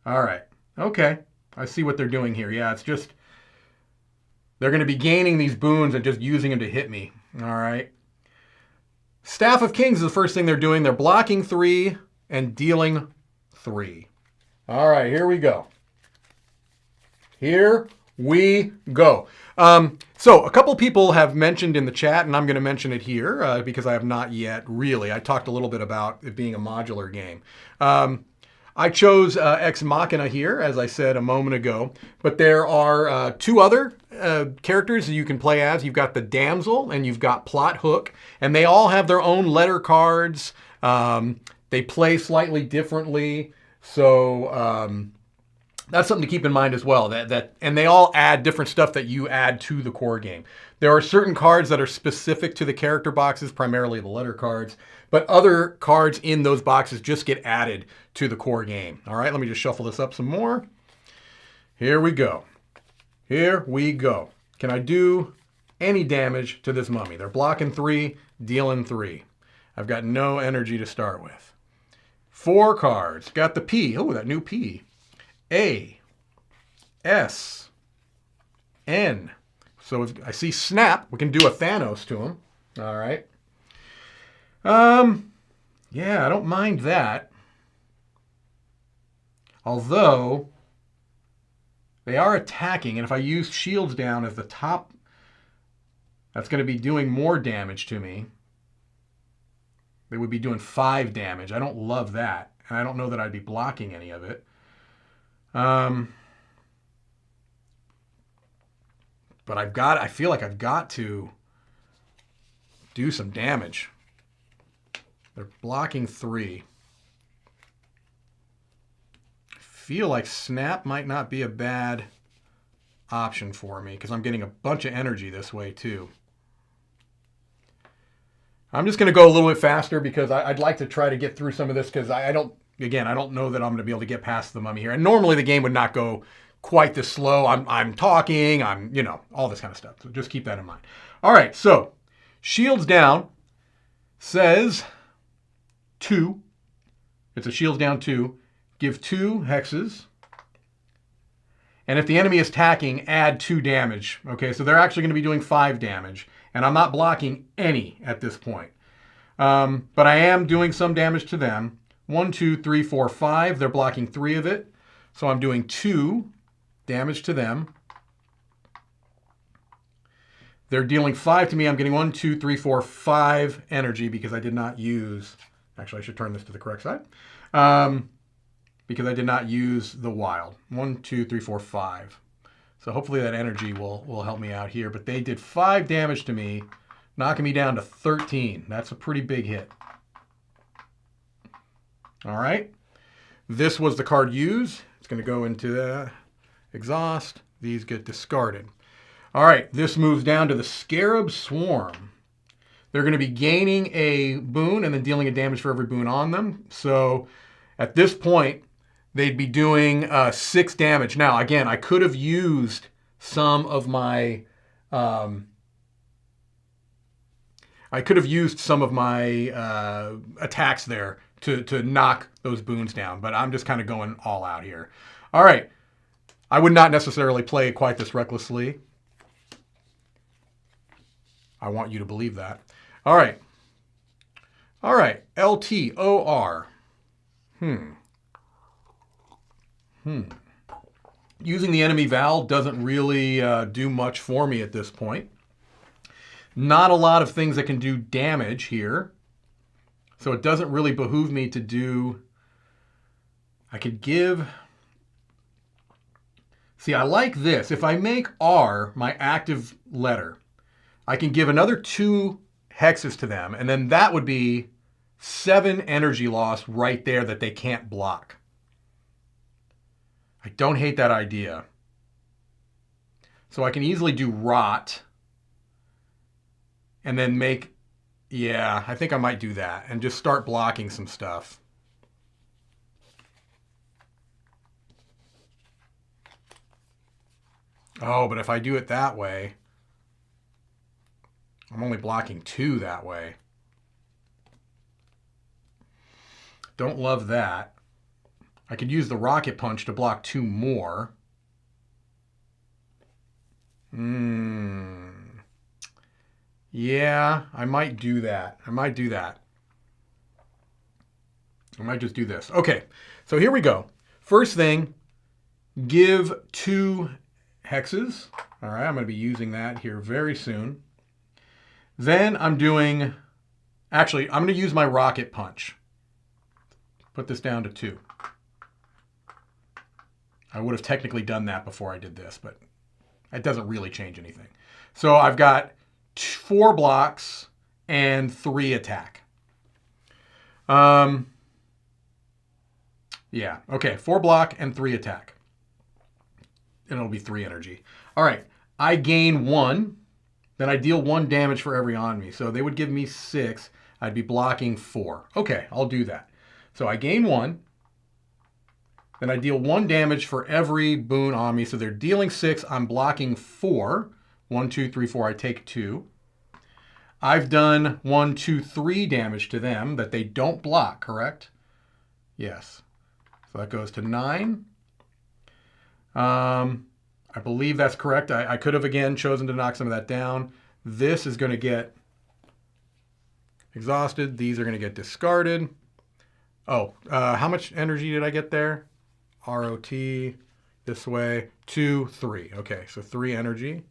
All right. Okay. I see what they're doing here. Yeah, it's just they're going to be gaining these boons and just using them to hit me. All right. Staff of Kings is the first thing they're doing. They're blocking 3 and dealing 3. All right, here we go. Here we go. So a couple people have mentioned in the chat, and I'm going to mention it here because I have not yet really. I talked a little bit about it being a modular game. I chose Ex Machina here, as I said a moment ago, but there are 2 other characters you can play as. You've got the Damsel and you've got Plot Hook, and they all have their own letter cards. They play slightly differently, so that's something to keep in mind as well. And they all add different stuff that you add to the core game. There are certain cards that are specific to the character boxes, primarily the letter cards, but other cards in those boxes just get added to the core game. All right, let me just shuffle this up some more. Here we go. Here we go. Can I do any damage to this mummy? They're blocking 3, dealing 3. I've got no energy to start with. 4 cards. Got the P. Oh, that new P. A, S, N. So if I see snap, we can do a Thanos to him. All right. Yeah, I don't mind that. Although, they are attacking, and if I use shields down as the top, that's going to be doing more damage to me. They would be doing 5 damage. I don't love that, and I don't know that I'd be blocking any of it. But I feel like I've got to do some damage. They're blocking 3. I feel like snap might not be a bad option for me because I'm getting a bunch of energy this way too. I'm just going to go a little bit faster because I'd like to try to get through some of this because I don't know that I'm going to be able to get past the mummy here. And normally the game would not go quite this slow. I'm talking, all this kind of stuff. So just keep that in mind. All right, so shields down says 2. It's a shields down 2. Give 2 hexes. And if the enemy is attacking, add 2 damage. Okay, so they're actually going to be doing 5 damage. And I'm not blocking any at this point. But I am doing some damage to them. 1, 2, 3, 4, 5. They're blocking 3 of it. So I'm doing 2 damage to them. They're dealing 5 to me. I'm getting 1, 2, 3, 4, 5 energy because I did not use... Actually, I should turn this to the correct side. Because I did not use the wild. 1, 2, 3, 4, 5. So hopefully that energy will help me out here. But they did 5 damage to me, knocking me down to 13. That's a pretty big hit. All right. This was the card used. It's going to go into the exhaust. These get discarded. All right. This moves down to the Scarab Swarm. They're going to be gaining a boon and then dealing a damage for every boon on them. So at this point, they'd be doing 6 damage. Now, again, I could have used some of my attacks there to knock those boons down, but I'm just kind of going all out here. All right, I would not necessarily play quite this recklessly. I want you to believe that. All right. All right. LTOR. Using the enemy Val doesn't really do much for me at this point. Not a lot of things that can do damage here. So it doesn't really behoove me to do... I could give... See, I like this. If I make R my active letter, I can give another 2 hexes to them, and then that would be 7 energy loss right there that they can't block. I don't hate that idea. So I can easily do rot and then make... Yeah, I think I might do that and just start blocking some stuff. Oh, but if I do it that way, I'm only blocking 2 that way. Don't love that. I could use the rocket punch to block 2 more. Yeah, I might do that. I might just do this. Okay, so here we go. First thing, give 2 hexes. All right, I'm going to be using that here very soon. Then I'm doing... Actually, I'm going to use my rocket punch. Put this down to 2. I would have technically done that before I did this, but it doesn't really change anything. So I've got 4 blocks and 3 attack. Yeah, okay, 4 block and 3 attack. And it'll be 3 energy. All right, I gain 1. Then I deal 1 damage for every on me. So they would give me 6. I'd be blocking 4. Okay, I'll do that. So I gain 1. Then I deal 1 damage for every boon on me. So they're dealing 6. I'm blocking 4. 1, 2, 3, 4. I take 2. I've done 1, 2, 3 damage to them that they don't block, correct? Yes. So that goes to 9. I believe that's correct. I could have, again, chosen to knock some of that down. This is going to get exhausted. These are going to get discarded. Oh, how much energy did I get there? ROT, this way, 2, 3. Okay, so 3 energy.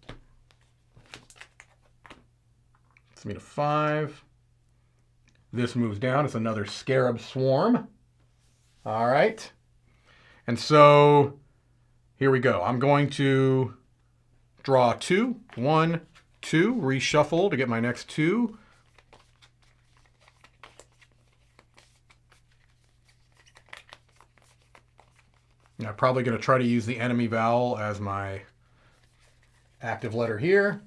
It's me to 5. This moves down. It's another Scarab Swarm. All right. And so here we go. I'm going to draw 2. 1, 2. Reshuffle to get my next 2. I'm probably going to try to use the enemy vowel as my active letter here.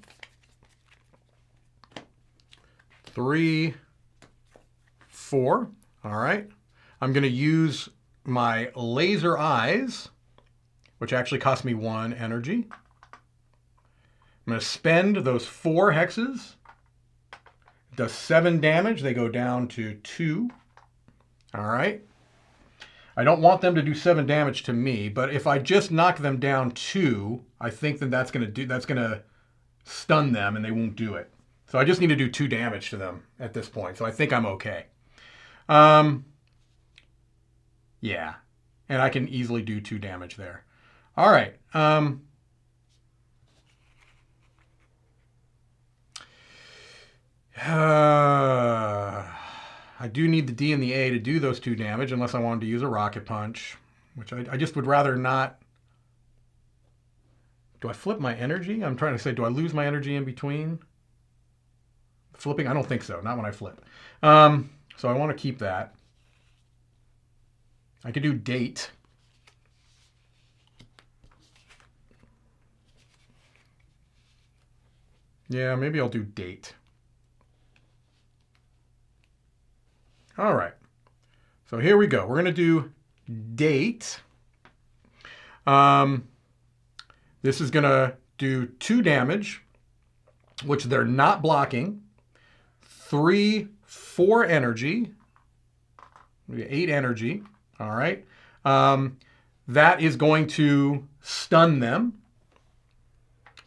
3, 4. All right. I'm going to use my laser eyes, which actually cost me 1 energy. I'm going to spend those 4 hexes. It does 7 damage. They go down to 2. All right. I don't want them to do 7 damage to me, but if I just knock them down 2, I think that that's going to stun them and they won't do it. So I just need to do 2 damage to them at this point. So I think I'm okay. Yeah, and I can easily do 2 damage there. All right. I do need the D and the A to do those 2 damage unless I wanted to use a rocket punch, which I just would rather not. Do I flip my energy? I'm trying to say, do I lose my energy in between? Flipping? I don't think so. Not when I flip. So I want to keep that. I could do date. Yeah, maybe I'll do date. All right. So here we go. We're going to do date. This is going to do 2 damage, which they're not blocking. 3, 4 energy. 8 energy. All right. that is going to stun them.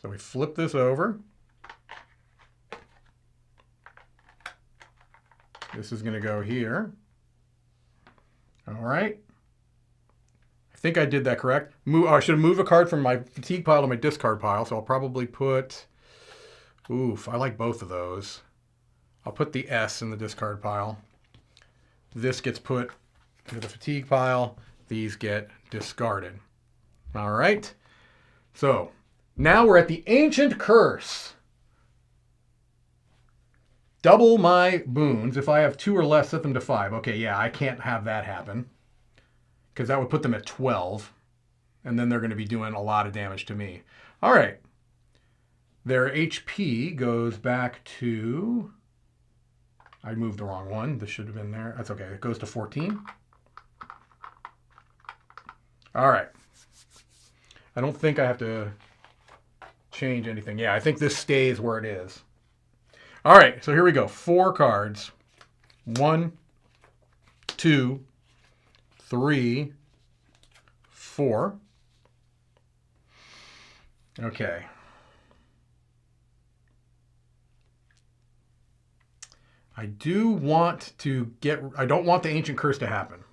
So we flip this over. This is going to go here. All right. I think I did that correct. I should have moved a card from my fatigue pile to my discard pile, so I'll probably put... Oof, I like both of those. I'll put the S in the discard pile. This gets put into the fatigue pile. These get discarded. All right. So now we're at the Ancient Curse. Double my boons. If I have 2 or less, set them to 5. Okay, yeah, I can't have that happen because that would put them at 12. And then they're going to be doing a lot of damage to me. All right. Their HP goes back to... I moved the wrong one. This should have been there. That's okay. It goes to 14. All right. I don't think I have to change anything. Yeah, I think this stays where it is. All right, so here we go. 4 cards. 1, 2, 3, 4. Okay. I do want to I don't want the Ancient Curse to happen.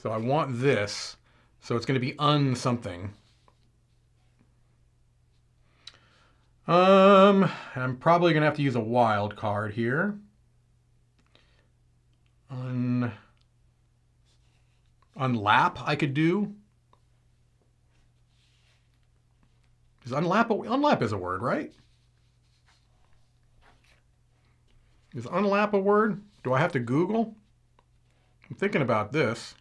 So I want this. So it's going to be something. I'm probably going to have to use a wild card here. Unlap I could do. Is unlap is a word, right? Is unlap a word? Do I have to Google? I'm thinking about this.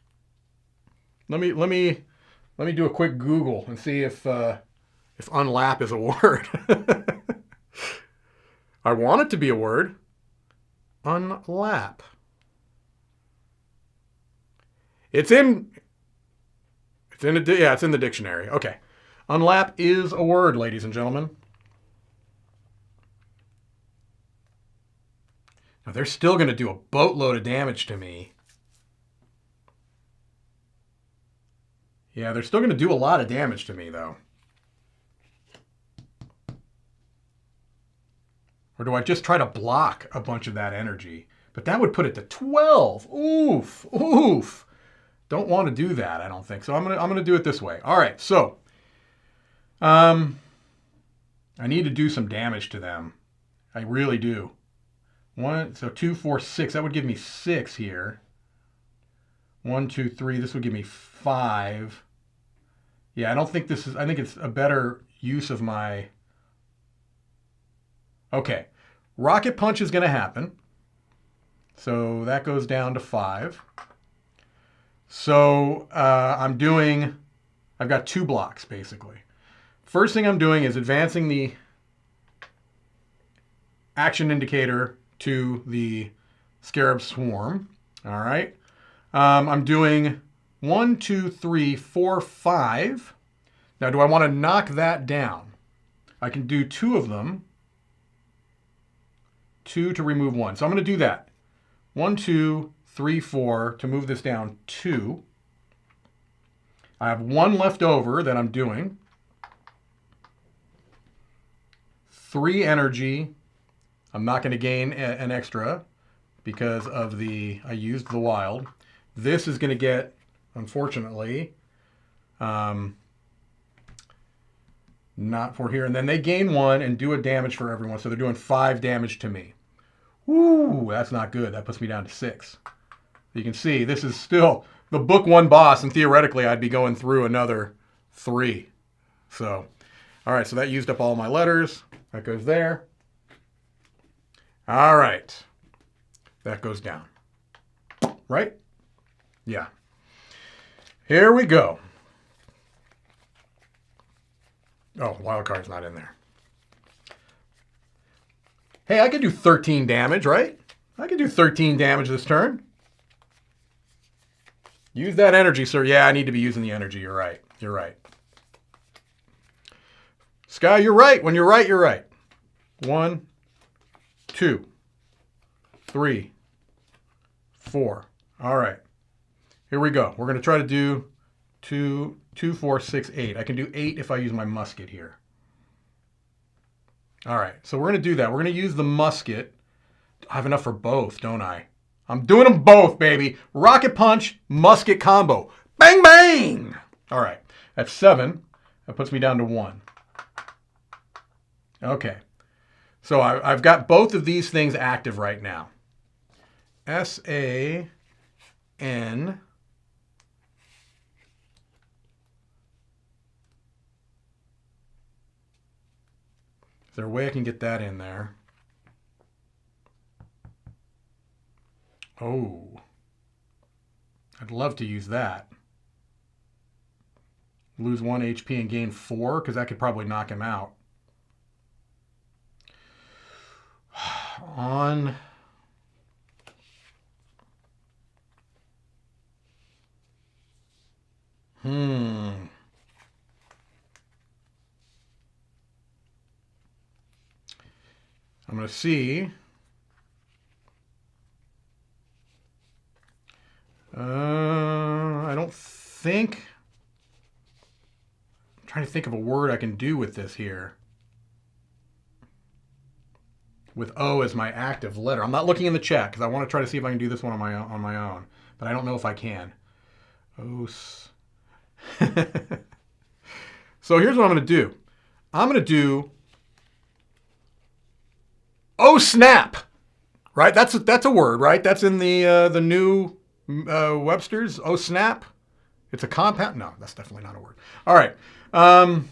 Let me do a quick Google and see if unlap is a word. I want it to be a word. Unlap. It's in the dictionary. Okay. Unlap is a word, ladies and gentlemen. Now they're still going to do a boatload of damage to me. Yeah, they're still going to do a lot of damage to me, though. Or do I just try to block a bunch of that energy? But that would put it to 12. Oof, oof. Don't want to do that, I don't think. So I'm gonna do it this way. All right, so I need to do some damage to them. I really do. 2, 4, 6. That would give me 6 here. 1, 2, 3. This would give me 5. Yeah, I think it's a better use of my... Okay. Rocket Punch is going to happen. So that goes down to 5. So I've got 2 blocks, basically. First thing I'm doing is advancing the action indicator to the Scarab Swarm. All right. I'm doing 1, 2, 3, 4, 5. Now, do I want to knock that down? I can do 2 of them. 2 to remove 1. So I'm going to do that. 1, 2, 3, 4 to move this down 2. I have 1 left over that I'm doing. 3 energy. I'm not going to gain an extra because of I used the wild. This is going to get, unfortunately, not for here. And then they gain 1 and do a damage for everyone. So they're doing 5 damage to me. Ooh, that's not good. That puts me down to 6. You can see this is still the book 1 boss, and theoretically I'd be going through another 3. So, all right, so that used up all my letters. That goes there. All right. That goes down. Right? Yeah. Here we go. Oh, wild card's not in there. Hey, I could do 13 damage, right? I could do 13 damage this turn. Use that energy, sir. Yeah, I need to be using the energy. You're right. You're right. Sky, you're right. When you're right, you're right. 1, 2, 3, 4. All right. Here we go. We're going to try to do 2, 2, 4, 6, 8. I can do 8 if I use my musket here. All right, so we're going to do that. We're going to use the musket. I have enough for both, don't I? I'm doing them both, baby. Rocket punch, musket combo. Bang, bang! All right, that's 7. That puts me down to 1. Okay, so I've got both of these things active right now. S-A-N. Is there a way I can get that in there? Oh, I'd love to use that. Lose 1 HP and gain 4, because that could probably knock him out. On... I'm going to see. I don't think. I'm trying to think of a word I can do with this here. With O as my active letter. I'm not looking in the chat because I want to try to see if I can do this one on my own. But I don't know if I can. Os. So here's what I'm going to do. I'm going to do oh snap, right? That's a word, right? That's in the new Webster's. Oh snap, it's a compound. No, that's definitely not a word. All right. On.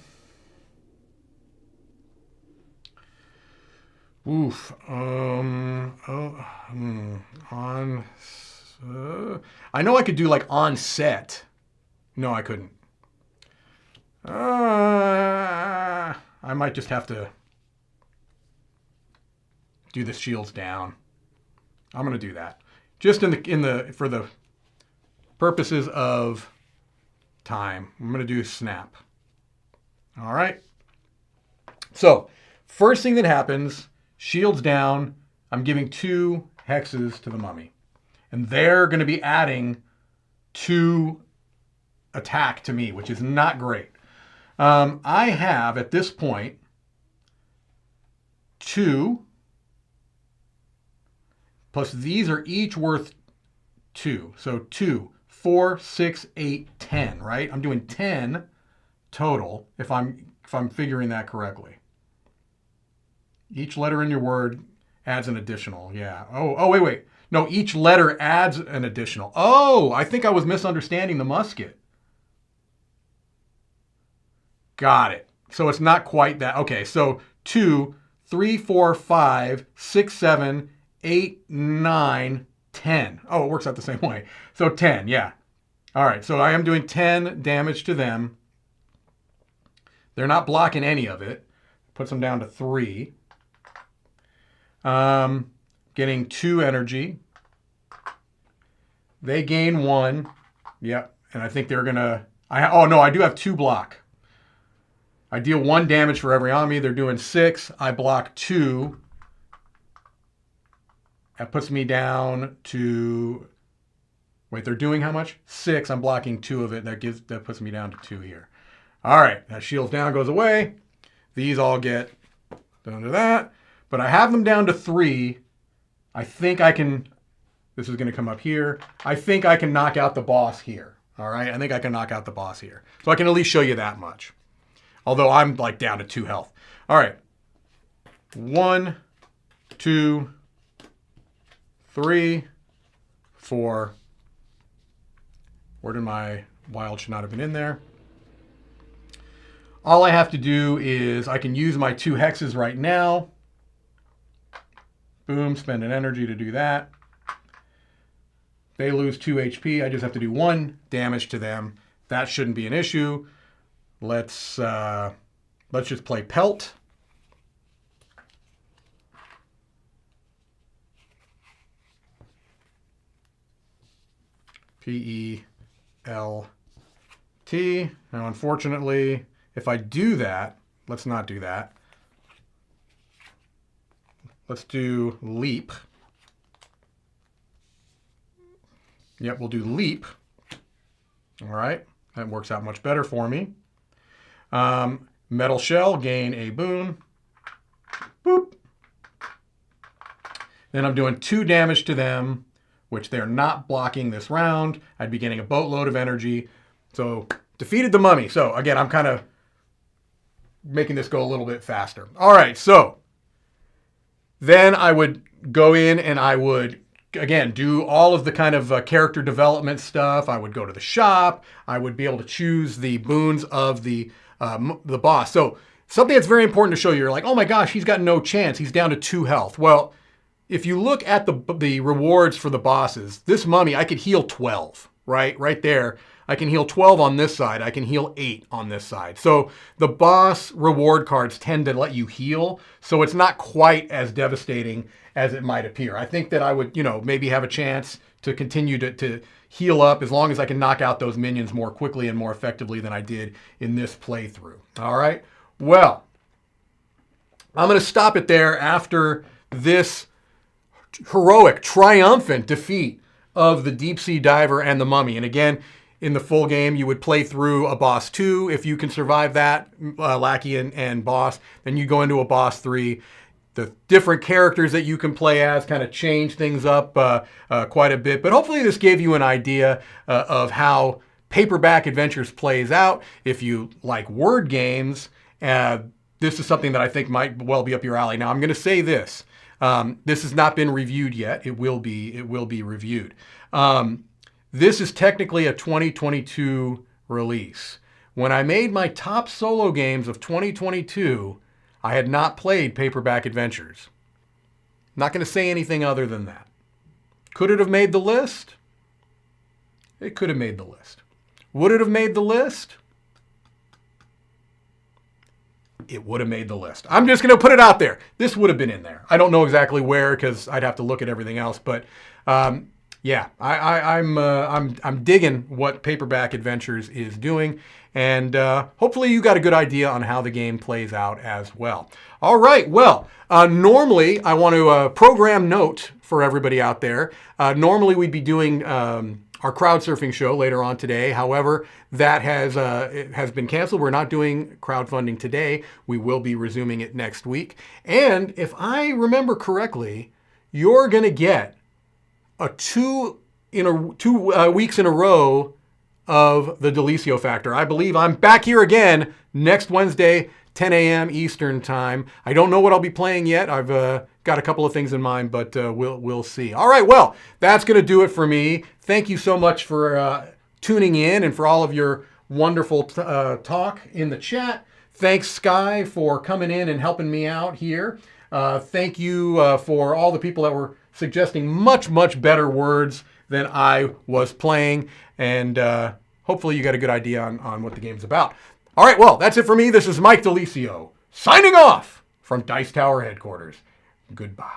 I know I could do like on set. No, I couldn't. I might just have to do the shields down. I'm going to do that. Just for the purposes of time. I'm going to do snap. All right. So, first thing that happens, shields down. I'm giving 2 hexes to the mummy. And they're going to be adding 2 attack to me, which is not great. I have, at this point, 2, plus these are each worth 2. So 2, 4, 6, 8, 10, right? I'm doing 10 total if I'm figuring that correctly. Each letter in your word adds an additional. Yeah. Oh, wait. No, each letter adds an additional. Oh, I think I was misunderstanding the musket. Got it. So it's not quite that. Okay, so 2, 3, 4, 5, 6, 7, 8, 9, 10. Oh, it works out the same way. So 10, yeah. All right, so I am doing 10 damage to them. They're not blocking any of it. Puts them down to 3. Getting 2 energy. They gain 1. Yep, and I think they're going to... oh, no, I do have 2 block. I deal 1 damage for every enemy. They're doing 6. I block 2. That puts me down to... Wait, they're doing how much? 6. I'm blocking 2 of it. That puts me down to 2 here. All right, that shields down goes away. These all get down to that. But I have them down to 3. I think I can... This is going to come up here. I think I can knock out the boss here. All right, I think I can knock out the boss here. So I can at least show you that much. Although I'm like down to 2 health. All right. 1, 2, 3, 4. Where did my wild should not have been in there? All I have to do is I can use my 2 hexes right now. Boom, spend an energy to do that. They lose 2 HP. I just have to do 1 damage to them. That shouldn't be an issue. Let's just play Pelt. P-E-L-T. Now, unfortunately, if I do that, let's not do that. Let's do Leap. Yep, we'll do Leap. All right. That works out much better for me. Metal shell, gain a boon. Boop. Then I'm doing 2 damage to them, which they're not blocking this round. I'd be getting a boatload of energy. So defeated the mummy. So again, I'm kind of making this go a little bit faster. All right, so then I would go in and I would, again, do all of the kind of character development stuff. I would go to the shop. I would be able to choose the boons of the boss. So something that's very important to show you, you're like, oh my gosh, he's got no chance. He's down to 2 health. Well, if you look at the rewards for the bosses, this mummy, I could heal 12, right? Right there. I can heal 12 on this side. I can heal 8 on this side. So the boss reward cards tend to let you heal. So it's not quite as devastating as it might appear. I think that I would, maybe have a chance to continue to heal up as long as I can knock out those minions more quickly and more effectively than I did in this playthrough. All right. Well, I'm going to stop it there after this heroic, triumphant defeat of the deep sea diver and the mummy. And again, in the full game, you would play through a boss 2. If you can survive that, lackey and boss, then you go into a boss 3. The different characters that you can play as kind of change things up quite a bit. But hopefully this gave you an idea of how Paperback Adventures plays out. If you like word games, this is something that I think might well be up your alley. Now, I'm going to say this. This has not been reviewed yet. It will be reviewed. This is technically a 2022 release. When I made my top solo games of 2022, I had not played Paperback Adventures. Not going to say anything other than that. Could it have made the list? It could have made the list. Would it have made the list? It would have made the list. I'm just going to put it out there. This would have been in there. I don't know exactly where because I'd have to look at everything else, but yeah, I'm digging what Paperback Adventures is doing, and hopefully you got a good idea on how the game plays out as well. All right, well, normally I want to program note for everybody out there. Normally we'd be doing our crowd surfing show later on today. However, that has been canceled. We're not doing crowdfunding today. We will be resuming it next week. And if I remember correctly, you're going to get a 2 weeks in a row of the DiLisio Factor. I believe I'm back here again next Wednesday, 10 a.m. Eastern time. I don't know what I'll be playing yet. I've got a couple of things in mind, but we'll see. All right, well, that's going to do it for me. Thank you so much for tuning in and for all of your wonderful talk in the chat. Thanks, Sky, for coming in and helping me out here. Thank you for all the people that were suggesting much, much better words than I was playing. And hopefully you got a good idea on what the game's about. All right, well, that's it for me. This is Mike DiLisio, signing off from Dice Tower headquarters. Goodbye.